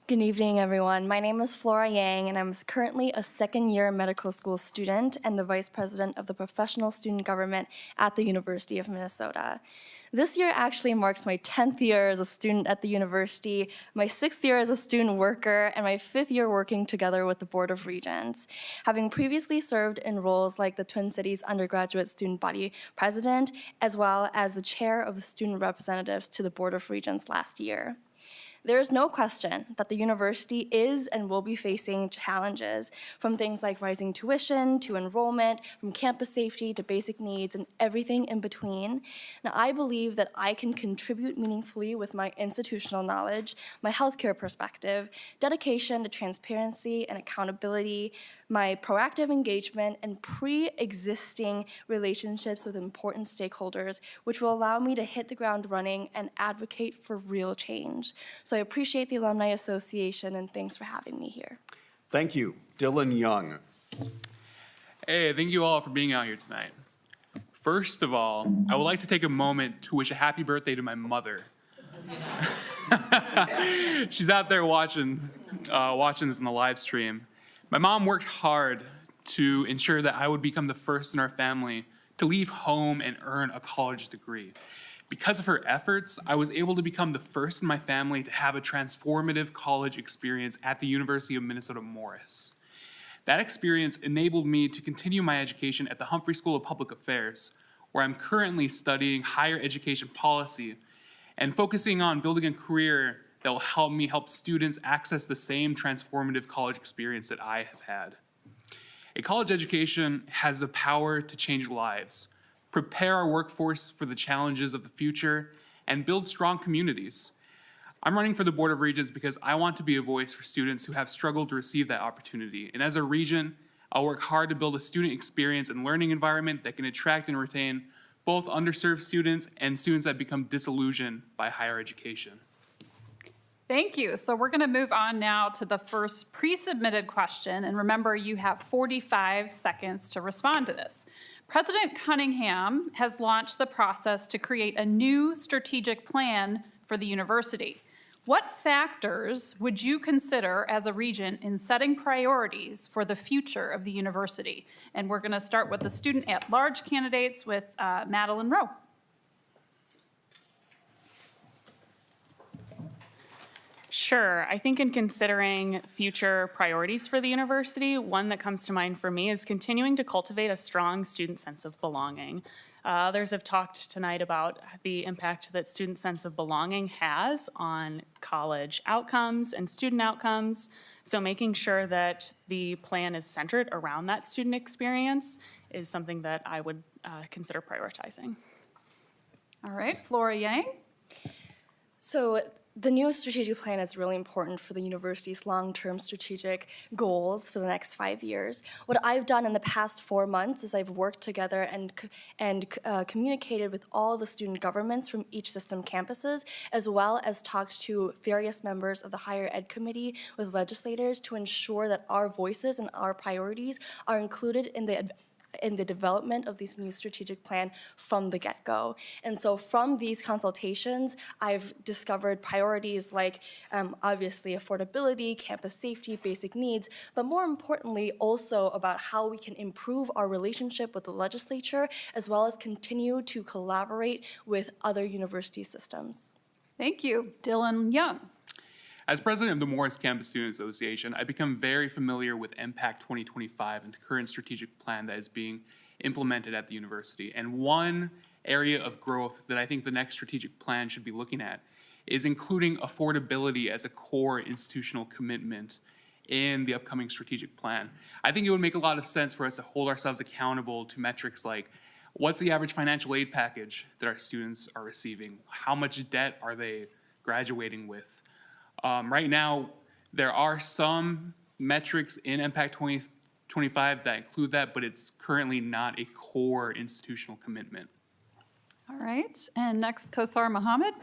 Good evening, everyone. My name is Flora Yang, and I'm currently a second-year medical school student and the vice president of the professional student government at the University of Minnesota. This year actually marks my 10th year as a student at the university, my 6th year as a student worker, and my 5th year working together with the Board of Regents. Having previously served in roles like the Twin Cities Undergraduate Student Body President, as well as the chair of the student representatives to the Board of Regents last year. There is no question that the university is and will be facing challenges, from things like rising tuition to enrollment, from campus safety to basic needs, and everything in between. Now, I believe that I can contribute meaningfully with my institutional knowledge, my healthcare perspective, dedication to transparency and accountability, my proactive engagement, and pre-existing relationships with important stakeholders, which will allow me to hit the ground running and advocate for real change. So I appreciate the Alumni Association, and thanks for having me here.
Thank you. Dylan Young.
Hey, thank you all for being out here tonight. First of all, I would like to take a moment to wish a happy birthday to my mother. She's out there watching this in the live stream. My mom worked hard to ensure that I would become the first in our family to leave home and earn a college degree. Because of her efforts, I was able to become the first in my family to have a transformative college experience at the University of Minnesota Morris. That experience enabled me to continue my education at the Humphrey School of Public Affairs, where I'm currently studying higher education policy and focusing on building a career that will help me help students access the same transformative college experience that I have had. A college education has the power to change lives, prepare our workforce for the challenges of the future, and build strong communities. I'm running for the Board of Regents because I want to be a voice for students who have struggled to receive that opportunity. And as a regent, I'll work hard to build a student experience and learning environment that can attract and retain both underserved students and students that become disillusioned by higher education.
Thank you. So we're going to move on now to the first pre-submitted question. And remember, you have 45 seconds to respond to this. President Cunningham has launched the process to create a new strategic plan for the university. What factors would you consider as a regent in setting priorities for the future of the university? And we're going to start with the student at large candidates with Madeline Rowe.
Sure. I think in considering future priorities for the university, one that comes to mind for me is continuing to cultivate a strong student sense of belonging. Others have talked tonight about the impact that student sense of belonging has on college outcomes and student outcomes. So making sure that the plan is centered around that student experience is something that I would consider prioritizing.
All right, Flora Yang.
So the new strategic plan is really important for the university's long-term strategic goals for the next 5 years. What I've done in the past 4 months is I've worked together and communicated with all the student governments from each system campuses, as well as talked to various members of the higher ed committee with legislators to ensure that our voices and our priorities are included in the development of this new strategic plan from the get-go. And so from these consultations, I've discovered priorities like obviously affordability, campus safety, basic needs, but more importantly also about how we can improve our relationship with the legislature as well as continue to collaborate with other university systems.
Thank you. Dylan Young.
As president of the Morris Campus Student Association, I become very familiar with MPAC 2025 and the current strategic plan that is being implemented at the university. And one area of growth that I think the next strategic plan should be looking at is including affordability as a core institutional commitment in the upcoming strategic plan. I think it would make a lot of sense for us to hold ourselves accountable to metrics like what's the average financial aid package that our students are receiving? How much debt are they graduating with? Right now, there are some metrics in MPAC 2025 that include that, but it's currently not a core institutional commitment.
All right, and next, Kosar Mohammed.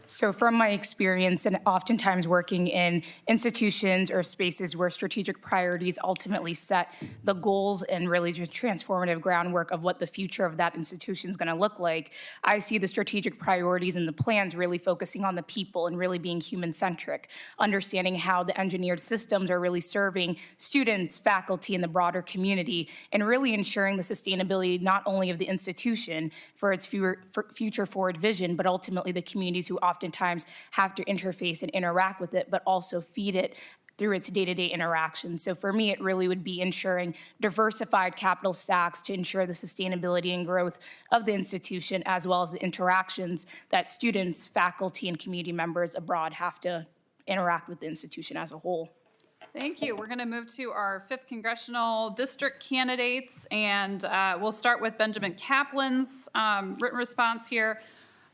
So from my experience and oftentimes working in institutions or spaces where strategic priorities ultimately set the goals and really just transformative groundwork of what the future of that institution is going to look like, I see the strategic priorities and the plans really focusing on the people and really being human-centric, understanding how the engineered systems are really serving students, faculty, and the broader community, and really ensuring the sustainability not only of the institution for its future forward vision, but ultimately the communities who oftentimes have to interface and interact with it, but also feed it through its day-to-day interactions. So for me, it really would be ensuring diversified capital stacks to ensure the sustainability and growth of the institution, as well as the interactions that students, faculty, and community members abroad have to interact with the institution as a whole.
Thank you. We're going to move to our 5th Congressional District candidates, and we'll start with Benjamin Kaplan's written response here.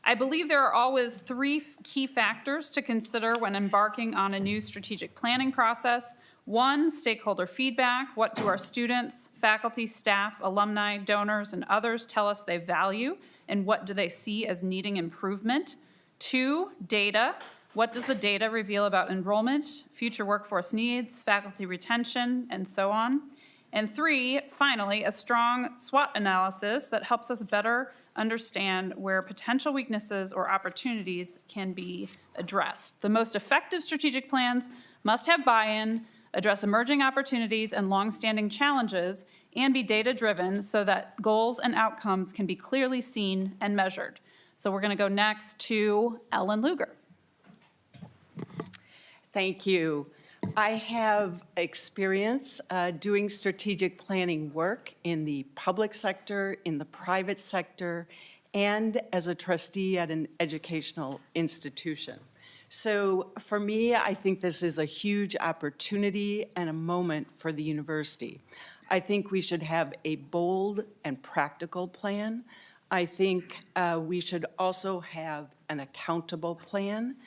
I believe there are always 3 key factors to consider when embarking on a new strategic planning process. 1, stakeholder feedback. What do our students, faculty, staff, alumni, donors, and others tell us they value, and what do they see as needing improvement? 2, data. What does the data reveal about enrollment, future workforce needs, faculty retention, and so on? And 3, finally, a strong SWOT analysis that helps us better understand where potential weaknesses or opportunities can be addressed. The most effective strategic plans must have buy-in, address emerging opportunities and longstanding challenges, and be data-driven so that goals and outcomes can be clearly seen and measured. So we're going to go next to Ellen Lugar.
Thank you. I have experience doing strategic planning work in the public sector, in the private sector, and as a trustee at an educational institution. So for me, I think this is a huge opportunity and a moment for the university. I think we should have a bold and practical plan. I think we should also have an accountable plan.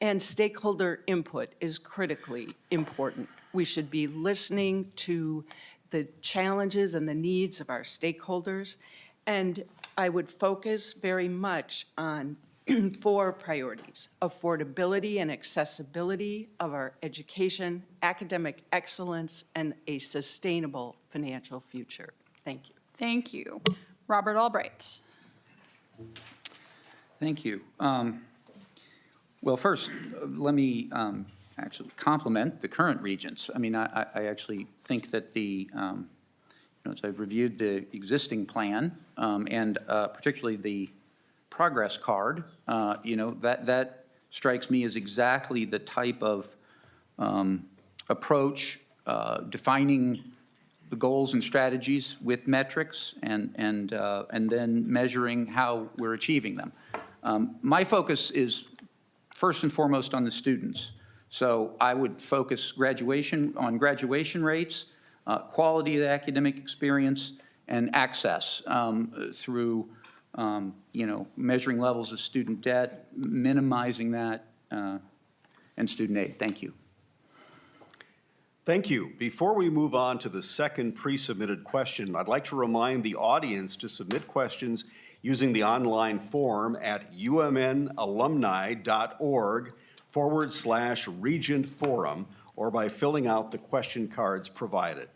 And stakeholder input is critically important. We should be listening to the challenges and the needs of our stakeholders. And I would focus very much on 4 priorities: affordability and accessibility of our education, academic excellence, and a sustainable financial future. Thank you.
Thank you. Robert Albright.
Thank you. Well, first, let me actually compliment the current regents. I mean, I actually think that as I've reviewed the existing plan and particularly the progress card, that strikes me as exactly the type of approach, defining the goals and strategies with metrics and then measuring how we're achieving them. My focus is first and foremost on the students. So I would focus on graduation rates, quality of the academic experience, and access through measuring levels of student debt, minimizing that, and student aid. Thank you.
Thank you. Before we move on to the second pre-submitted question, I'd like to remind the audience to submit questions using the online form at umnalumni.org/Regent Forum or by filling out the question cards provided.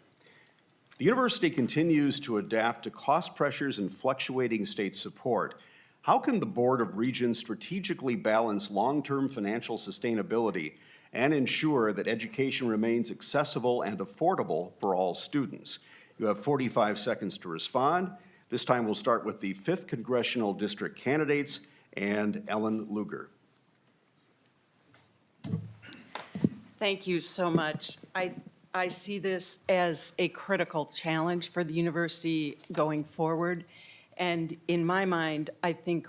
The university continues to adapt to cost pressures and fluctuating state support. How can the Board of Regents strategically balance long-term financial sustainability and ensure that education remains accessible and affordable for all students? You have 45 seconds to respond. This time we'll start with the 5th Congressional District candidates and Ellen Lugar.
Thank you so much. I see this as a critical challenge for the university going forward. And in my mind, I think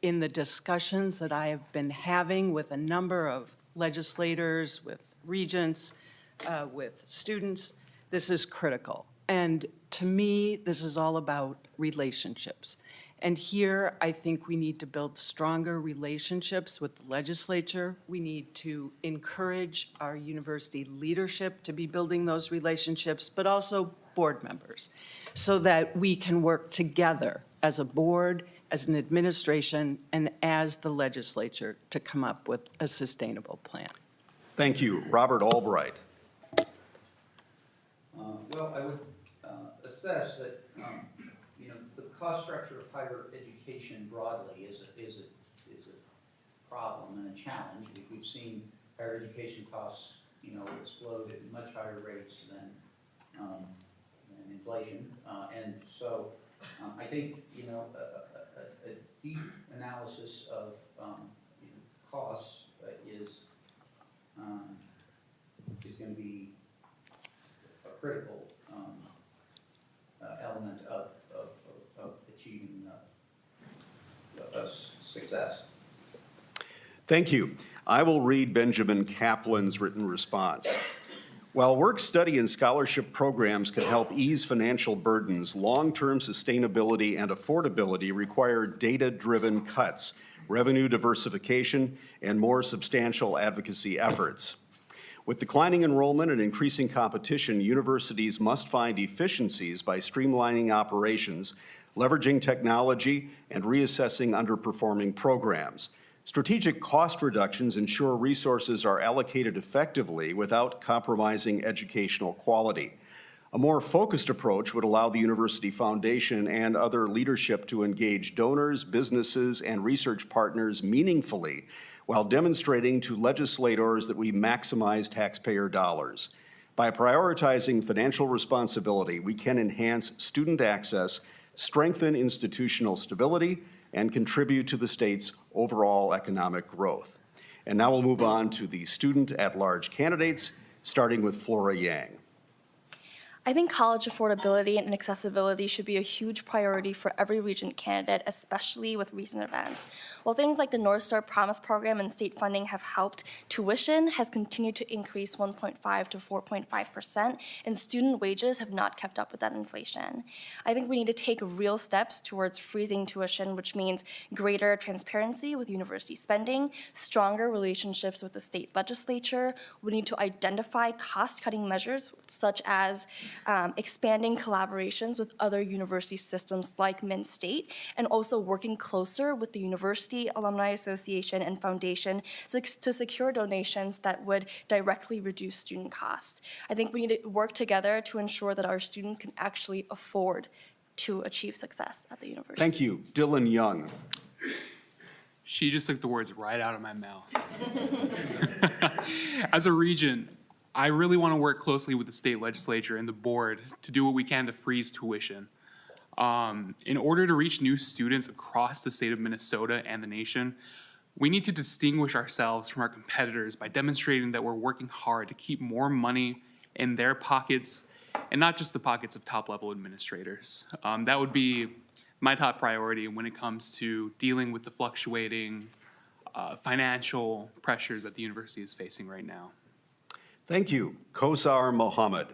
in the discussions that I have been having with a number of legislators, with regents, with students, this is critical. And to me, this is all about relationships. And here, I think we need to build stronger relationships with the legislature. We need to encourage our university leadership to be building those relationships, but also board members, so that we can work together as a board as an administration, and as the legislature to come up with a sustainable plan.
Thank you. Robert Albright.
Well, I would assess that, the cost structure of higher education broadly is a problem and a challenge. We've seen higher education costs, explode at much higher rates than inflation. And so I think, a deep analysis of costs is going to be a critical element of achieving success.
Thank you. I will read Benjamin Kaplan's written response. While work, study, and scholarship programs can help ease financial burdens, long-term sustainability and affordability require data-driven cuts, revenue diversification, and more substantial advocacy efforts. With declining enrollment and increasing competition, universities must find efficiencies by streamlining operations, leveraging technology, and reassessing underperforming programs. Strategic cost reductions ensure resources are allocated effectively without compromising educational quality. A more focused approach would allow the University Foundation and other leadership to engage donors, businesses, and research partners meaningfully while demonstrating to legislators that we maximize taxpayer dollars. By prioritizing financial responsibility, we can enhance student access, strengthen institutional stability, and contribute to the state's overall economic growth. And now we'll move on to the student at-large candidates, starting with Flora Yang.
I think college affordability and accessibility should be a huge priority for every Regent candidate, especially with recent events. While things like the North Star Promise Program and state funding have helped, tuition has continued to increase 1.5 to 4.5%, and student wages have not kept up with that inflation. I think we need to take real steps towards freezing tuition, which means greater transparency with university spending, stronger relationships with the state legislature. We need to identify cost-cutting measures such as expanding collaborations with other university systems like Mint State, and also working closer with the University Alumni Association and Foundation to secure donations that would directly reduce student costs. I think we need to work together to ensure that our students can actually afford to achieve success at the university.
Thank you. Dylan Young.
She just took the words right out of my mouth. As a regent, I really want to work closely with the state legislature and the board to do what we can to freeze tuition. In order to reach new students across the state of Minnesota and the nation, we need to distinguish ourselves from our competitors by demonstrating that we're working hard to keep more money in their pockets and not just the pockets of top-level administrators. That would be my top priority when it comes to dealing with the fluctuating financial pressures that the university is facing right now.
Thank you. Kosar Mohammed.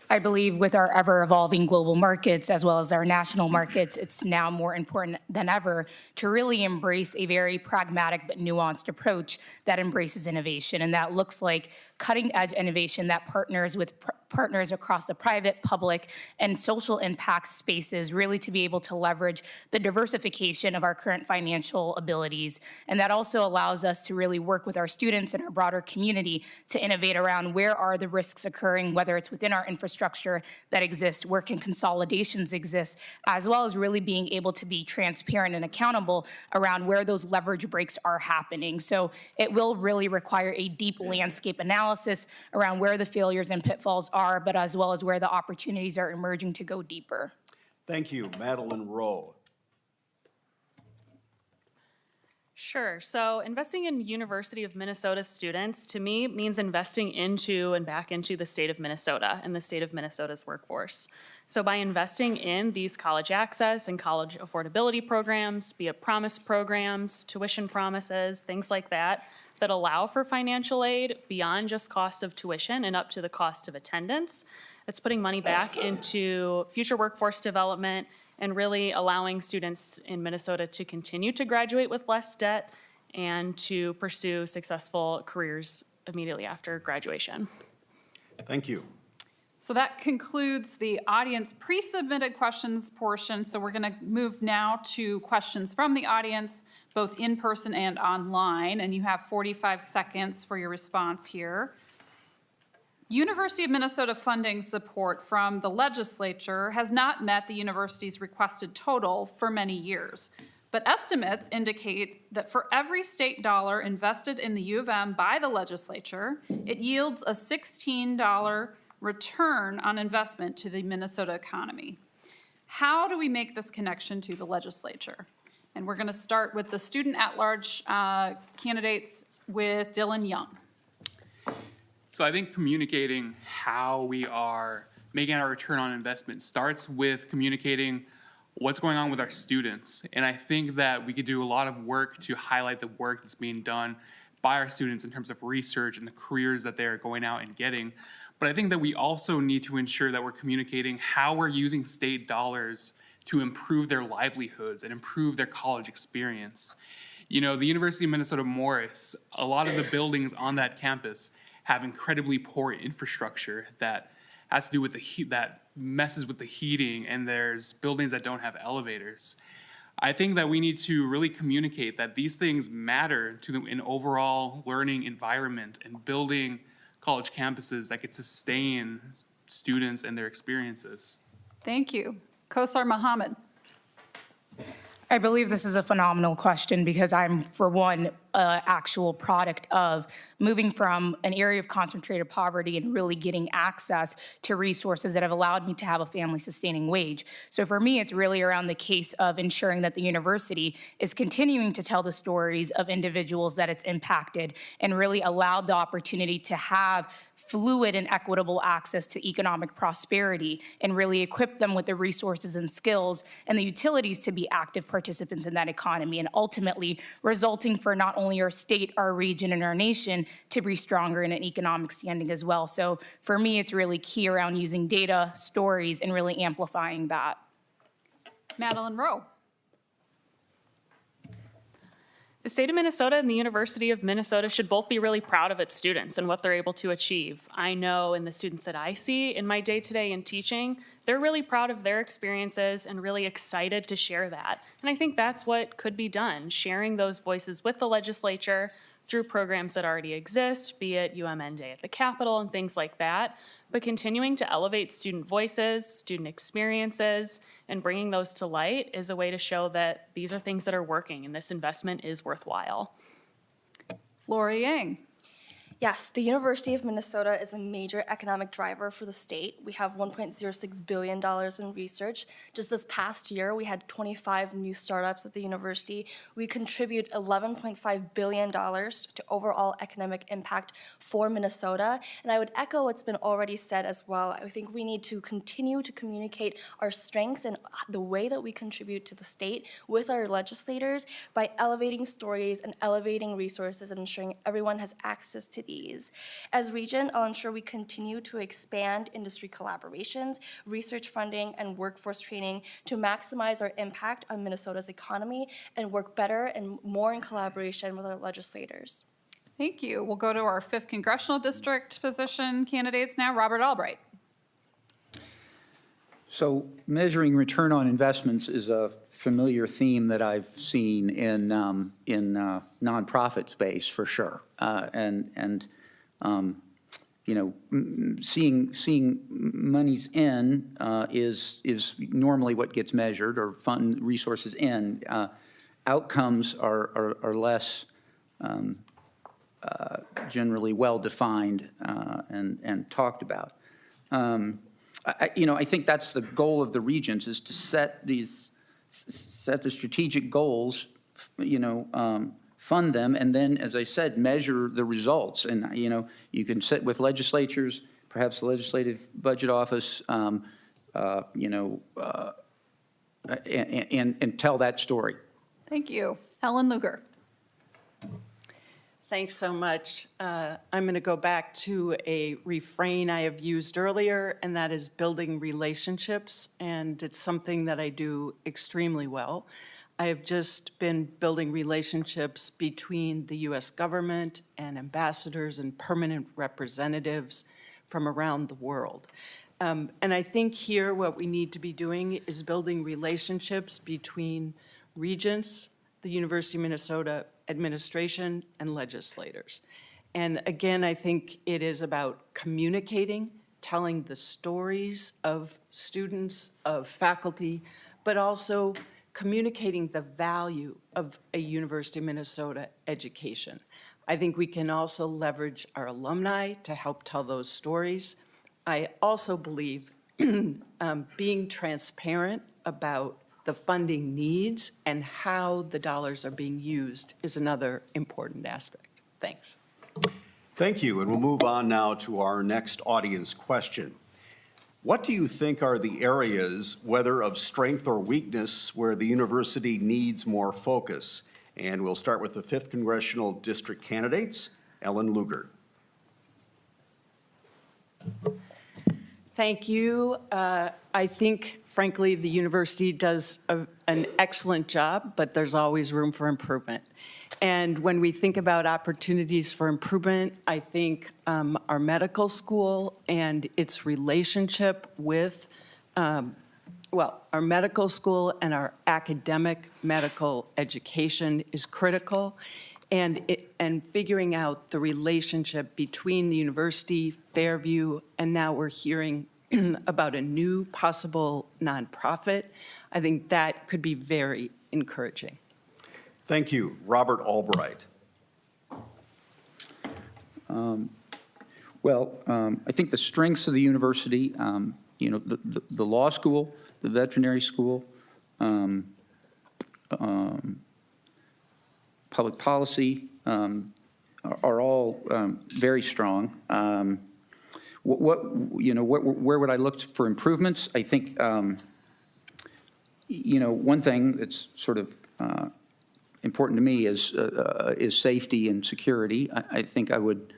I believe with our ever-evolving global markets as well as our national markets, it's now more important than ever to really embrace a very pragmatic but nuanced approach that embraces innovation. And that looks like cutting-edge innovation that partners with partners across the private, public, and social impact spaces, really to be able to leverage the diversification of our current financial abilities. And that also allows us to really work with our students and our broader community to innovate around where are the risks occurring, whether it's within our infrastructure that exists, where can consolidations exist, as well as really being able to be transparent and accountable around where those leverage breaks are happening. So it will really require a deep landscape analysis around where the failures and pitfalls are, but as well as where the opportunities are emerging to go deeper.
Thank you. Madeline Rowe.
Sure. So investing in University of Minnesota students, to me, means investing into and back into the state of Minnesota and the state of Minnesota's workforce. So by investing in these college access and college affordability programs, be it promise programs, tuition promises, things like that, that allow for financial aid beyond just cost of tuition and up to the cost of attendance, it's putting money back into future workforce development and really allowing students in Minnesota to continue to graduate with less debt and to pursue successful careers immediately after graduation.
Thank you.
So that concludes the audience pre-submitted questions portion. So we're going to move now to questions from the audience, both in person and online. And you have 45 seconds for your response here. University of Minnesota funding support from the legislature has not met the university's requested total for many years. But estimates indicate that for every state dollar invested in the U of M by the legislature, it yields a $16 return on investment to the Minnesota economy. How do we make this connection to the legislature? And we're going to start with the student at-large candidates with Dylan Young.
So I think communicating how we are making our return on investment starts with communicating what's going on with our students. And I think that we could do a lot of work to highlight the work that's being done by our students in terms of research and the careers that they're going out and getting. But I think that we also need to ensure that we're communicating how we're using state dollars to improve their livelihoods and improve their college experience. You know, the University of Minnesota Morris, a lot of the buildings on that campus have incredibly poor infrastructure that has to do with the heat, that messes with the heating, and there's buildings that don't have elevators. I think that we need to really communicate that these things matter to an overall learning environment and building college campuses that could sustain students and their experiences.
Thank you. Kosar Mohammed.
I believe this is a phenomenal question because I'm, for one, actual product of moving from an area of concentrated poverty and really getting access to resources that have allowed me to have a family-sustaining wage. So for me, it's really around the case of ensuring that the university is continuing to tell the stories of individuals that it's impacted and really allowed the opportunity to have fluid and equitable access to economic prosperity and really equip them with the resources and skills and the utilities to be active participants in that economy, and ultimately resulting for not only our state, our region, and our nation to be stronger in an economic standing as well. So for me, it's really key around using data, stories, and really amplifying that.
Madeline Rowe.
The state of Minnesota and the University of Minnesota should both be really proud of its students and what they're able to achieve. I know in the students that I see in my day-to-day in teaching, they're really proud of their experiences and really excited to share that. And I think that's what could be done, sharing those voices with the legislature through programs that already exist, be it UMN Day at the Capitol and things like that, but continuing to elevate student voices, student experiences, and bringing those to light is a way to show that these are things that are working and this investment is worthwhile.
Flora Yang.
Yes, the University of Minnesota is a major economic driver for the state. We have $1.06 billion in research. Just this past year, we had 25 new startups at the university. We contribute $11.5 billion to overall economic impact for Minnesota. And I would echo what's been already said as well. I think we need to continue to communicate our strengths and the way that we contribute to the state with our legislators by elevating stories and elevating resources and ensuring everyone has access to these. As Regent, I'll ensure we continue to expand industry collaborations, research funding, and workforce training to maximize our impact on Minnesota's economy and work better and more in collaboration with our legislators.
Thank you. We'll go to our 5th Congressional District position candidates now. Robert Albright.
So measuring return on investments is a familiar theme that I've seen in nonprofit space for sure, you know, seeing monies in is normally what gets measured, or fund resources in. Outcomes are less generally well defined and talked about. I think that's the goal of the regents, is to set the strategic goals, fund them, and then, as I said, measure the results. And, you can sit with legislatures, perhaps the Legislative Budget Office, and tell that story.
Thank you. Ellen Lugar.
Thanks so much. I'm going to go back to a refrain I have used earlier, and that is building relationships, and it's something that I do extremely well. I have just been building relationships between the U.S. government and ambassadors and permanent representatives from around the world. And I think here what we need to be doing is building relationships between regents, the University of Minnesota administration, and legislators. And again, I think it is about communicating, telling the stories of students, of faculty, but also communicating the value of a University of Minnesota education. I think we can also leverage our alumni to help tell those stories. I also believe being transparent about the funding needs and how the dollars are being used is another important aspect. Thanks.
Thank you, and we'll move on now to our next audience question. What do you think are the areas, whether of strength or weakness, where the university needs more focus? And we'll start with the 5th Congressional District candidates. Ellen Lugar.
Thank you. I think, frankly, the university does an excellent job, but there's always room for improvement. And when we think about opportunities for improvement, I think our medical school and its relationship with, our medical school and our academic medical education is critical. And figuring out the relationship between the university, Fairview, and now we're hearing about a new possible nonprofit, I think that could be very encouraging.
Thank you. Robert Albright.
I think the strengths of the university, the law school, the veterinary school, public policy are all very strong. Where would I look for improvements? I think, one thing that's sort of important to me is safety and security. I think I would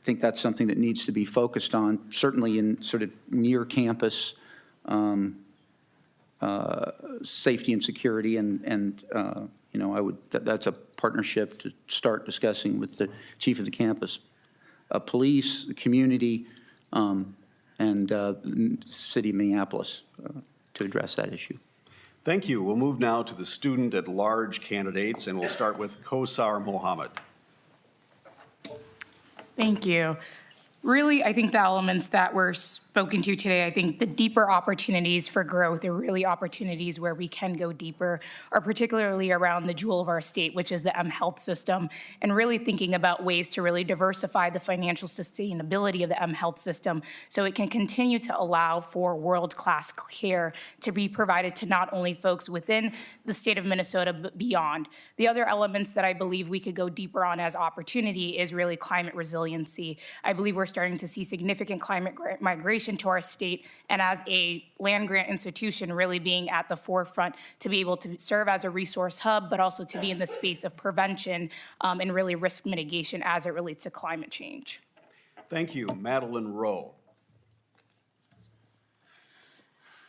think that's something that needs to be focused on, certainly in sort of near campus safety and security, that's a partnership to start discussing with the chief of the campus, police, the community, and the city of Minneapolis to address that issue.
Thank you. We'll move now to the student-at-large candidates, and we'll start with Kosar Mohammed.
Thank you. Really, I think the elements that were spoken to today, I think the deeper opportunities for growth are really opportunities where we can go deeper, are particularly around the jewel of our state, which is the health system, and really thinking about ways to really diversify the financial sustainability of the health system so it can continue to allow for world-class care to be provided to not only folks within the state of Minnesota, but beyond. The other elements that I believe we could go deeper on as opportunity is really climate resiliency. I believe we're starting to see significant climate migration to our state, and as a land-grant institution, really being at the forefront to be able to serve as a resource hub, but also to be in the space of prevention and really risk mitigation as it relates to climate change.
Thank you. Madeline Rowe.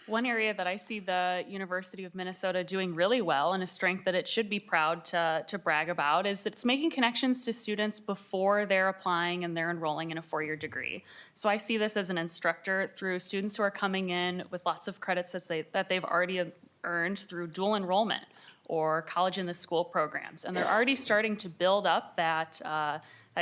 One area that I see the University of Minnesota doing really well, and a strength that it should be proud to brag about, is it's making connections to students before they're applying and they're enrolling in a four-year degree. So I see this as an instructor through students who are coming in with lots of credits that they've already earned through dual enrollment or college in the school programs. And they're already starting to build up that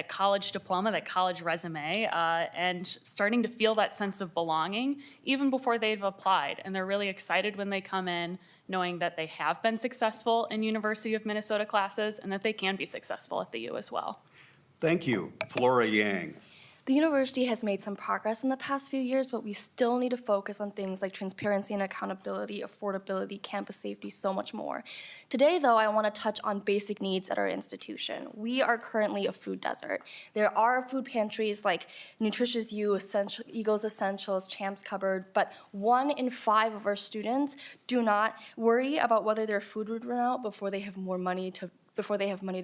college diploma, that college resume, and starting to feel that sense of belonging even before they've applied. And they're really excited when they come in, knowing that they have been successful in University of Minnesota classes and that they can be successful at the U as well.
Thank you. Flora Yang.
The university has made some progress in the past few years, but we still need to focus on things like transparency and accountability, affordability, campus safety, so much more. Today, though, I want to touch on basic needs at our institution. We are currently a food desert. There are food pantries like Nutritious You, Eagles Essentials, Champs Cupboard, but 1 in 5 of our students do not worry about whether their food would run out before they have money to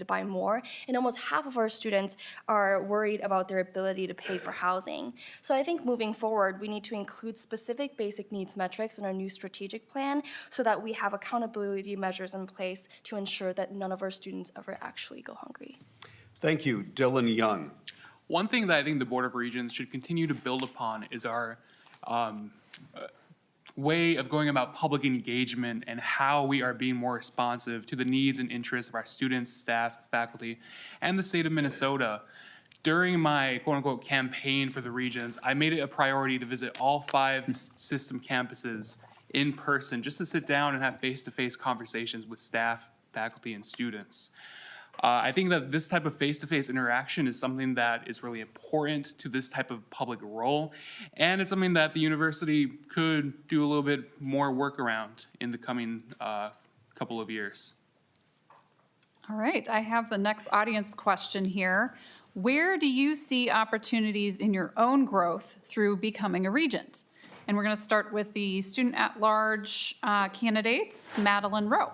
buy more, and almost half of our students are worried about their ability to pay for housing. So I think moving forward, we need to include specific basic needs metrics in our new strategic plan so that we have accountability measures in place to ensure that none of our students ever actually go hungry.
Thank you. Dylan Young.
One thing that I think the Board of Regents should continue to build upon is our way of going about public engagement and how we are being more responsive to the needs and interests of our students, staff, faculty, and the state of Minnesota. During my quote-unquote campaign for the Regents, I made it a priority to visit all 5 system campuses in person, just to sit down and have face-to-face conversations with staff, faculty, and students. I think that this type of face-to-face interaction is something that is really important to this type of public role, and it's something that the university could do a little bit more work around in the coming couple of years.
All right, I have the next audience question here. Where do you see opportunities in your own growth through becoming a regent? And we're going to start with the student-at-large candidates, Madeline Rowe.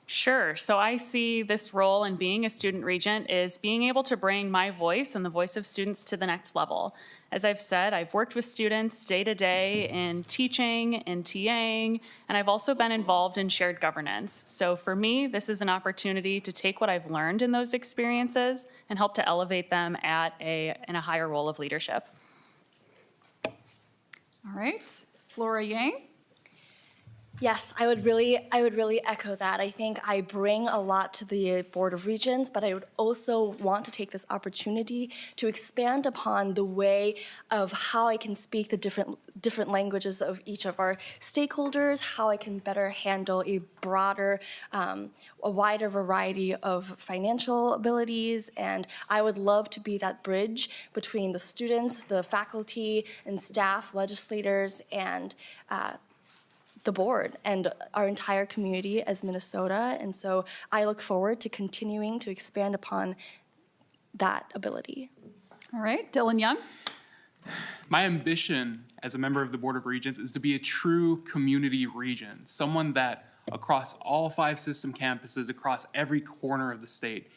Sure. So I see this role in being a student regent is being able to bring my voice and the voice of students to the next level. As I've said, I've worked with students day to day in teaching and TAing, and I've also been involved in shared governance. So for me, this is an opportunity to take what I've learned in those experiences and help to elevate them in a higher role of leadership.
All right, Flora Yang.
Yes, I would really echo that. I think I bring a lot to the Board of Regents, but I would also want to take this opportunity to expand upon the way of how I can speak the different languages of each of our stakeholders, how I can better handle a broader, a wider variety of financial abilities, and I would love to be that bridge between the students, the faculty and staff, legislators, and the board and our entire community as Minnesota. And so I look forward to continuing to expand upon that ability.
All right, Dylan Young.
My ambition as a member of the Board of Regents is to be a true community regent, someone that across all 5 system campuses, across every corner of the state,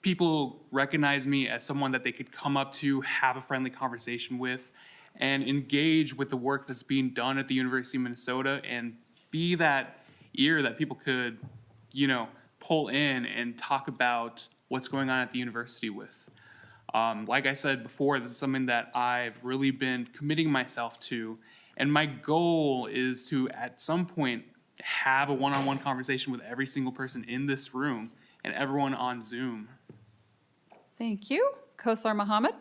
people recognize me as someone that they could come up to, have a friendly conversation with, and engage with the work that's being done at the University of Minnesota and be that ear that people could, pull in and talk about what's going on at the university with. Like I said before, this is something that I've really been committing myself to, and my goal is to, at some point, have a one-on-one conversation with every single person in this room and everyone on Zoom.
Thank you. Kosar Mohammed.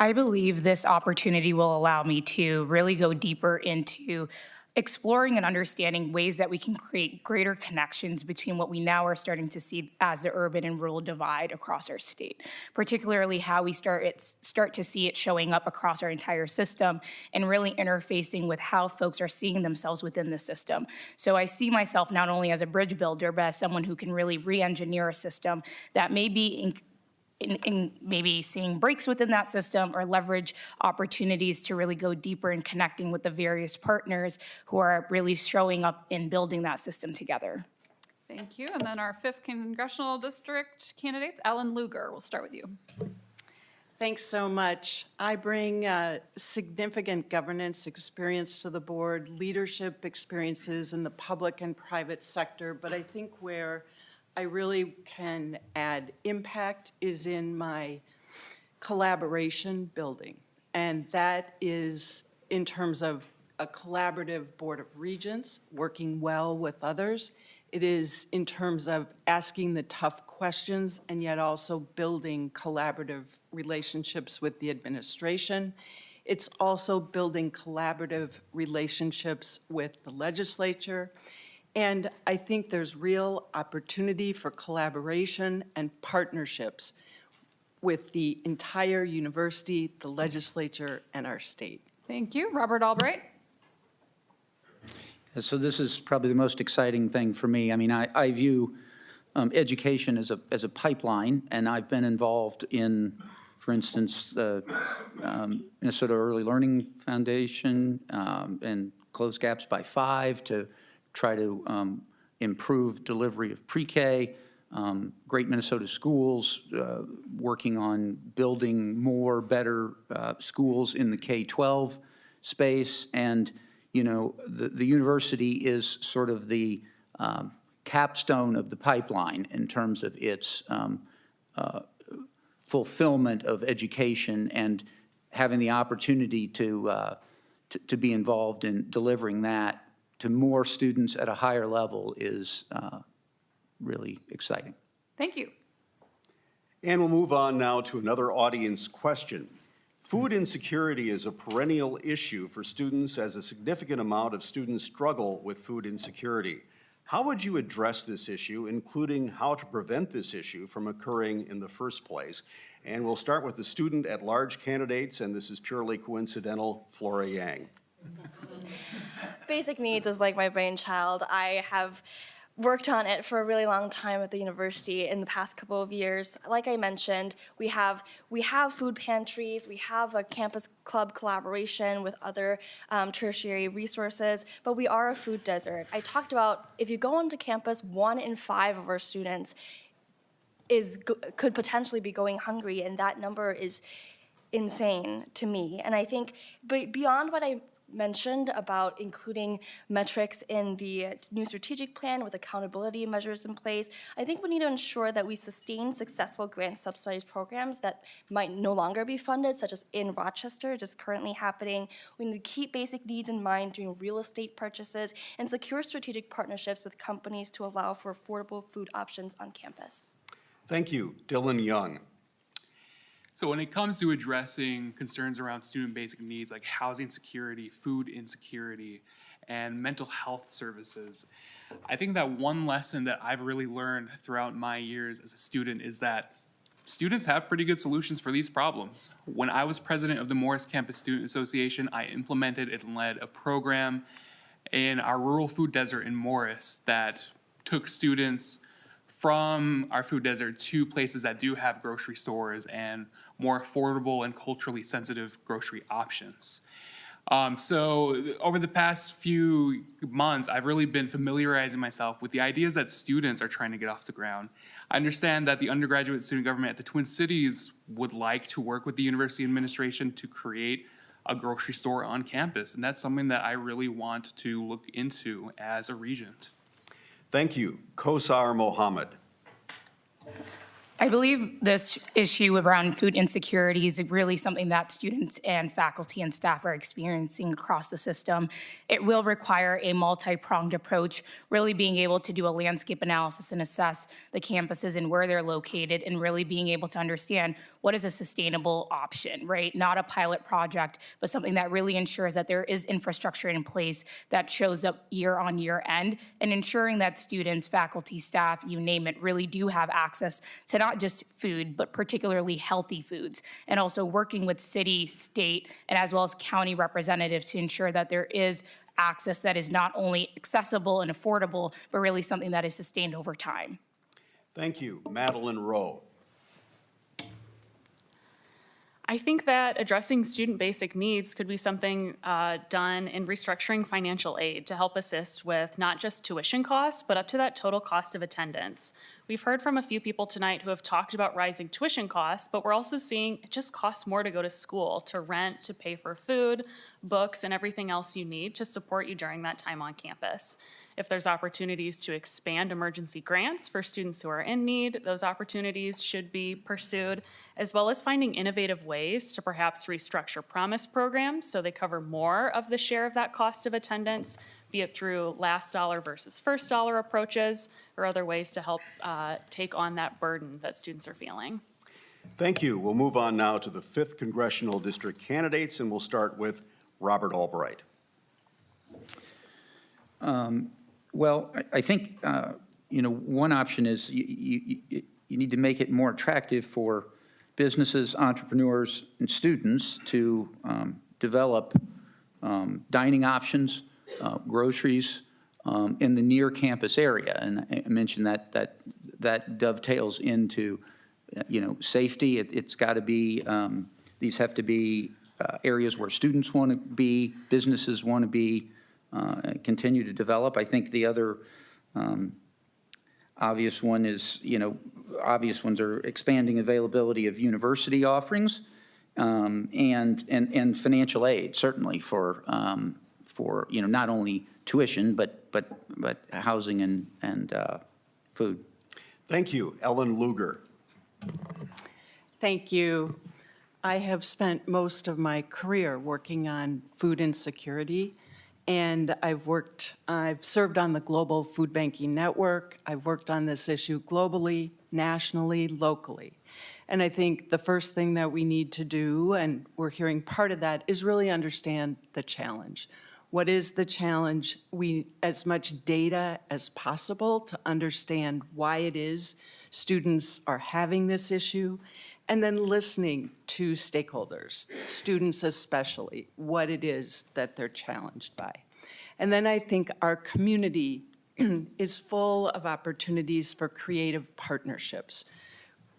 I believe this opportunity will allow me to really go deeper into exploring and understanding ways that we can create greater connections between what we now are starting to see as the urban and rural divide across our state, particularly how we start to see it showing up across our entire system and really interfacing with how folks are seeing themselves within the system. So I see myself not only as a bridge builder, but as someone who can really re-engineer a system that may be in maybe seeing breaks within that system or leverage opportunities to really go deeper in connecting with the various partners who are really showing up in building that system together.
Thank you. And then our 5th Congressional District candidates, Ellen Lugar. We'll start with you.
Thanks so much. I bring significant governance experience to the board, leadership experiences in the public and private sector, but I think where I really can add impact is in my collaboration building. And that is in terms of a collaborative Board of Regents, working well with others. It is in terms of asking the tough questions and yet also building collaborative relationships with the administration. It's also building collaborative relationships with the legislature. And I think there's real opportunity for collaboration and partnerships with the entire university, the legislature, and our state.
Thank you. Robert Albright.
So this is probably the most exciting thing for me. I mean, I view education as a pipeline, and I've been involved in, for instance, the Minnesota Early Learning Foundation and Close Gaps by 5 to try to improve delivery of pre-K, Great Minnesota Schools, working on building more, better schools in the K-12 space. And, the university is sort of the capstone of the pipeline in terms of its fulfillment of education, and having the opportunity to be involved in delivering that to more students at a higher level is really exciting.
Thank you.
And we'll move on now to another audience question. Food insecurity is a perennial issue for students, as a significant amount of students struggle with food insecurity. How would you address this issue, including how to prevent this issue from occurring in the first place? And we'll start with the student-at-large candidates, and this is purely coincidental, Flora Yang.
Basic needs is like my brainchild. I have worked on it for a really long time at the university in the past couple of years. Like I mentioned, we have food pantries, we have a campus club collaboration with other tertiary resources, but we are a food desert. I talked about, if you go onto campus, 1 in 5 of our students could potentially be going hungry, and that number is insane to me. And I think, but beyond what I mentioned about including metrics in the new strategic plan with accountability measures in place, I think we need to ensure that we sustain successful grant subsidized programs that might no longer be funded, such as in Rochester, just currently happening. We need to keep basic needs in mind during real estate purchases and secure strategic partnerships with companies to allow for affordable food options on campus.
Thank you. Dylan Young.
So when it comes to addressing concerns around student basic needs like housing security, food insecurity, and mental health services, I think that one lesson that I've really learned throughout my years as a student is that students have pretty good solutions for these problems. When I was president of the Morris Campus Student Association, I implemented and led a program in our rural food desert in Morris that took students from our food desert to places that do have grocery stores and more affordable and culturally sensitive grocery options. So over the past few months, I've really been familiarizing myself with the ideas that students are trying to get off the ground. I understand that the undergraduate student government at the Twin Cities would like to work with the university administration to create a grocery store on campus, and that's something that I really want to look into as a regent.
Thank you. Kosar Mohammed.
I believe this issue around food insecurity is really something that students and faculty and staff are experiencing across the system. It will require a multi-pronged approach, really being able to do a landscape analysis and assess the campuses and where they're located, and really being able to understand what is a sustainable option, right? Not a pilot project, but something that really ensures that there is infrastructure in place that shows up year on year end, and ensuring that students, faculty, staff, you name it, really do have access to not just food, but particularly healthy foods, and also working with city, state, and as well as county representatives to ensure that there is access that is not only accessible and affordable, but really something that is sustained over time.
Thank you. Madeline Rowe.
I think that addressing student basic needs could be something done in restructuring financial aid to help assist with not just tuition costs, but up to that total cost of attendance. We've heard from a few people tonight who have talked about rising tuition costs, but we're also seeing it just costs more to go to school, to rent, to pay for food, books, and everything else you need to support you during that time on campus. If there's opportunities to expand emergency grants for students who are in need, those opportunities should be pursued, as well as finding innovative ways to perhaps restructure promise programs so they cover more of the share of that cost of attendance, be it through last dollar versus first dollar approaches or other ways to help take on that burden that students are feeling.
Thank you. We'll move on now to the 5th Congressional District candidates, and we'll start with Robert Albright.
Well, I think, one option is you need to make it more attractive for businesses, entrepreneurs, and students to develop dining options, groceries in the near campus area. And I mentioned that dovetails into, safety. It's got to be, these have to be areas where students want to be, businesses want to be, continue to develop. I think the other obvious one is, obvious ones are expanding availability of university offerings and financial aid, certainly for not only tuition, but housing and food.
Thank you. Ellen Luger.
Thank you. I have spent most of my career working on food insecurity, and I've served on the Global Food Banking Network. I've worked on this issue globally, nationally, locally. And I think the first thing that we need to do, and we're hearing part of that, is really understand the challenge. What is the challenge? We, as much data as possible to understand why it is students are having this issue, and then listening to stakeholders, students especially, what it is that they're challenged by. And then I think our community is full of opportunities for creative partnerships.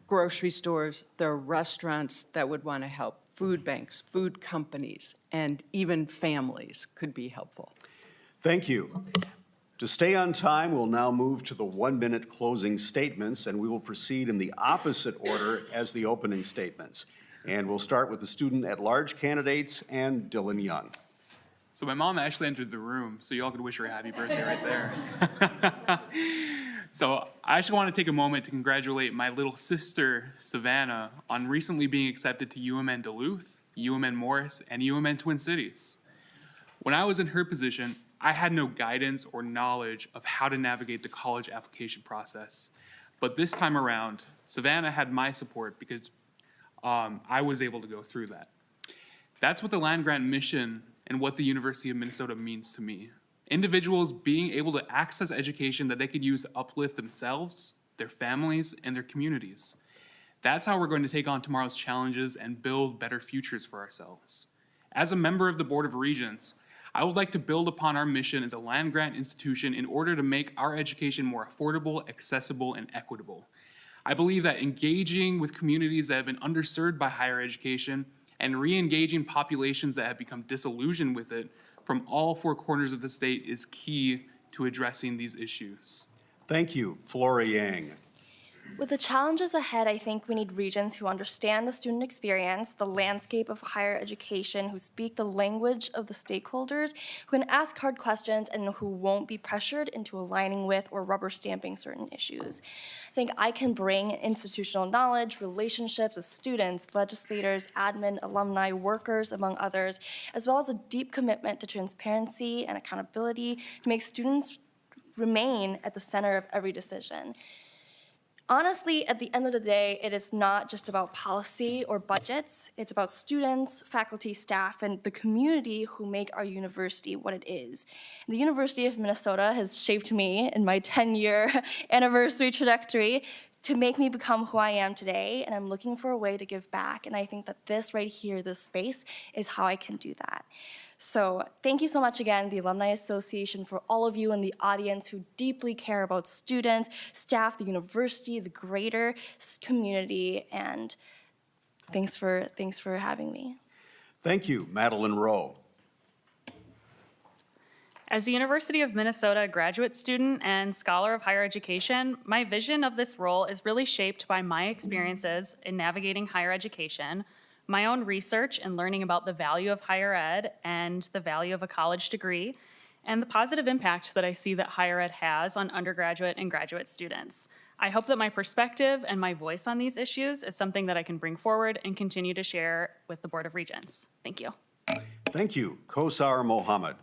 Grocery stores, there are restaurants that would want to help, food banks, food companies, and even families could be helpful.
Thank you. To stay on time, we'll now move to the 1-minute closing statements, and we will proceed in the opposite order as the opening statements. And we'll start with the student-at-large candidates and Dylan Young.
So my mom actually entered the room, so y'all could wish her a happy birthday right there. So I actually want to take a moment to congratulate my little sister, Savannah, on recently being accepted to UMN Duluth, UMN Morris, and UMN Twin Cities. When I was in her position, I had no guidance or knowledge of how to navigate the college application process. But this time around, Savannah had my support because I was able to go through that. That's what the land grant mission and what the University of Minnesota means to me. Individuals being able to access education that they could use to uplift themselves, their families, and their communities. That's how we're going to take on tomorrow's challenges and build better futures for ourselves. As a member of the Board of Regents, I would like to build upon our mission as a land-grant institution in order to make our education more affordable, accessible, and equitable. I believe that engaging with communities that have been underserved by higher education and re-engaging populations that have become disillusioned with it from all 4 corners of the state is key to addressing these issues.
Thank you. Flora Yang.
With the challenges ahead, I think we need regents who understand the student experience, the landscape of higher education, who speak the language of the stakeholders, who can ask hard questions, and who won't be pressured into aligning with or rubber stamping certain issues. I think I can bring institutional knowledge, relationships with students, legislators, admin, alumni, workers, among others, as well as a deep commitment to transparency and accountability to make students remain at the center of every decision. Honestly, at the end of the day, it is not just about policy or budgets. It's about students, faculty, staff, and the community who make our university what it is. The University of Minnesota has shaped me in my 10-year anniversary trajectory to make me become who I am today, and I'm looking for a way to give back, and I think that this right here, this space, is how I can do that. So thank you so much again, the Alumni Association, for all of you in the audience who deeply care about students, staff, the university, the greater community, and thanks for having me.
Thank you. Madeline Rowe.
As a University of Minnesota graduate student and scholar of higher education, my vision of this role is really shaped by my experiences in navigating higher education, my own research and learning about the value of higher ed and the value of a college degree, and the positive impact that I see that higher ed has on undergraduate and graduate students. I hope that my perspective and my voice on these issues is something that I can bring forward and continue to share with the Board of Regents. Thank you.
Thank you. Kosar Mohammed.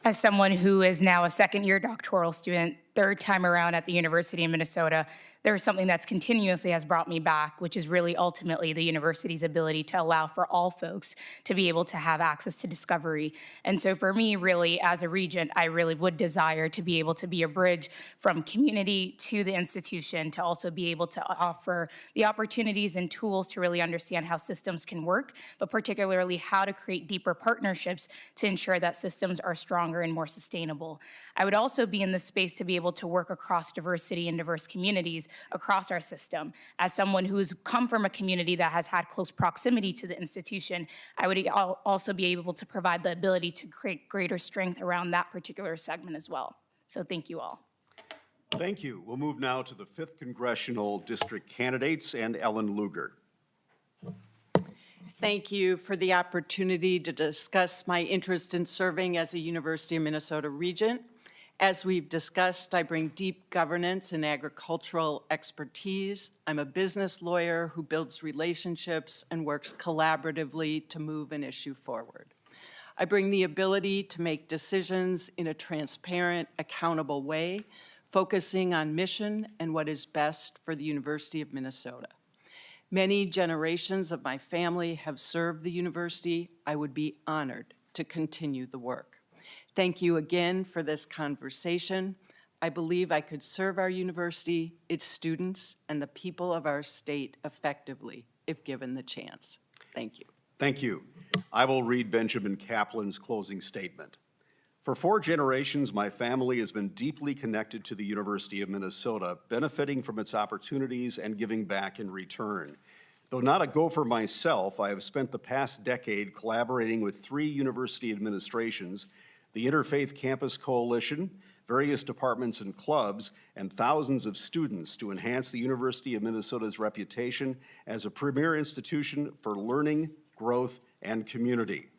As someone who is now a second-year doctoral student, 3rd time around at the University of Minnesota, there's something that's continuously has brought me back, which is really ultimately the university's ability to allow for all folks to be able to have access to discovery. And so for me, really, as a regent, I really would desire to be able to be a bridge from community to the institution, to also be able to offer the opportunities and tools to really understand how systems can work, but particularly how to create deeper partnerships to ensure that systems are stronger and more sustainable. I would also be in the space to be able to work across diversity and diverse communities across our system. As someone who's come from a community that has had close proximity to the institution, I would also be able to provide the ability to create greater strength around that particular segment as well. So thank you all.
Thank you. We'll move now to the 5th Congressional District candidates and Ellen Luger.
Thank you for the opportunity to discuss my interest in serving as a University of Minnesota Regent. As we've discussed, I bring deep governance and agricultural expertise. I'm a business lawyer who builds relationships and works collaboratively to move an issue forward. I bring the ability to make decisions in a transparent, accountable way, focusing on mission and what is best for the University of Minnesota. Many generations of my family have served the university. I would be honored to continue the work. Thank you again for this conversation. I believe I could serve our university, its students, and the people of our state effectively if given the chance. Thank you.
Thank you. I will read Benjamin Kaplan's closing statement. For 4 generations, my family has been deeply connected to the University of Minnesota, benefiting from its opportunities and giving back in return. Though not a Gopher myself, I have spent the past decade collaborating with 3 university administrations, the Interfaith Campus Coalition, various departments and clubs, and thousands of students to enhance the University of Minnesota's reputation as a premier institution for learning, growth, and community.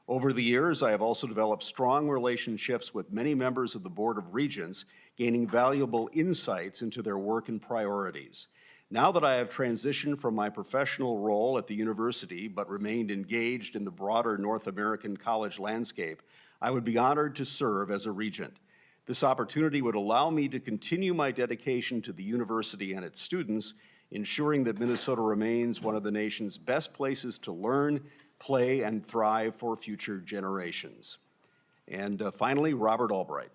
Over the years, I have also developed strong relationships with many members of the Board of Regents, gaining valuable insights into their work and priorities. Now that I have transitioned from my professional role at the university but remained engaged in the broader North American college landscape, I would be honored to serve as a regent. This opportunity would allow me to continue my dedication to the university and its students, ensuring that Minnesota remains one of the nation's best places to learn, play, and thrive for future generations. And finally, Robert Albright.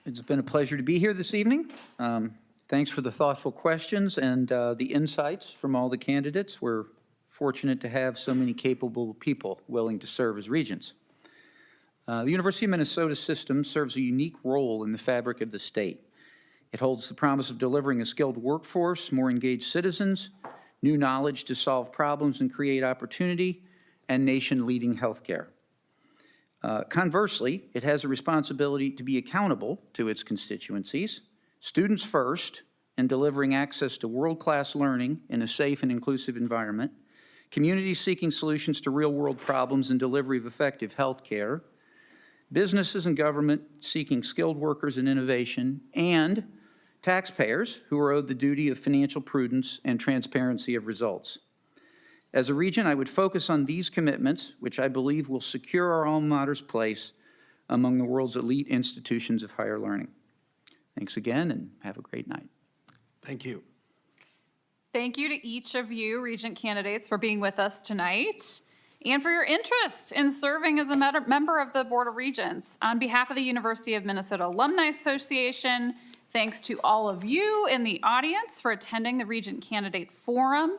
It's been a pleasure to be here this evening. Thanks for the thoughtful questions and the insights from all the candidates. We're fortunate to have so many capable people willing to serve as regents. The University of Minnesota system serves a unique role in the fabric of the state. It holds the promise of delivering a skilled workforce, more engaged citizens, new knowledge to solve problems and create opportunity, and nation-leading healthcare. Conversely, it has a responsibility to be accountable to its constituencies, students first, in delivering access to world-class learning in a safe and inclusive environment, communities seeking solutions to real-world problems and delivery of effective healthcare, businesses and government seeking skilled workers and innovation, and taxpayers who are owed the duty of financial prudence and transparency of results. As a regent, I would focus on these commitments, which I believe will secure our alma mater's place among the world's elite institutions of higher learning. Thanks again, and have a great night.
Thank you.
Thank you to each of you, Regent candidates, for being with us tonight and for your interest in serving as a member of the Board of Regents. On behalf of the University of Minnesota Alumni Association, thanks to all of you in the audience for attending the Regent Candidate Forum.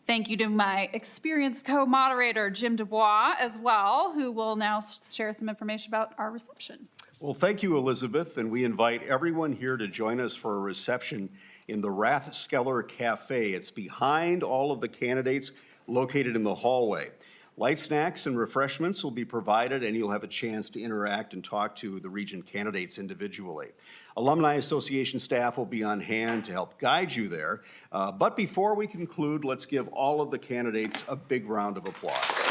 Thank you to my experienced co-moderator, Jim Dubois, as well, who will now share some information about our reception.
Well, thank you, Elizabeth, and we invite everyone here to join us for a reception in the Rathskeller Cafe. It's behind all of the candidates, located in the hallway. Light snacks and refreshments will be provided, and you'll have a chance to interact and talk to the Regent candidates individually. Alumni Association staff will be on hand to help guide you there. But before we conclude, let's give all of the candidates a big round of applause.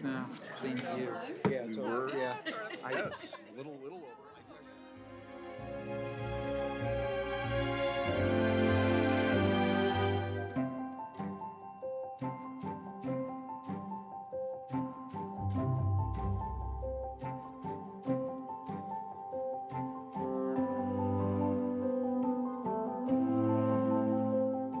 No, same to you.
Yeah, it's over. Yeah. Yes, little over.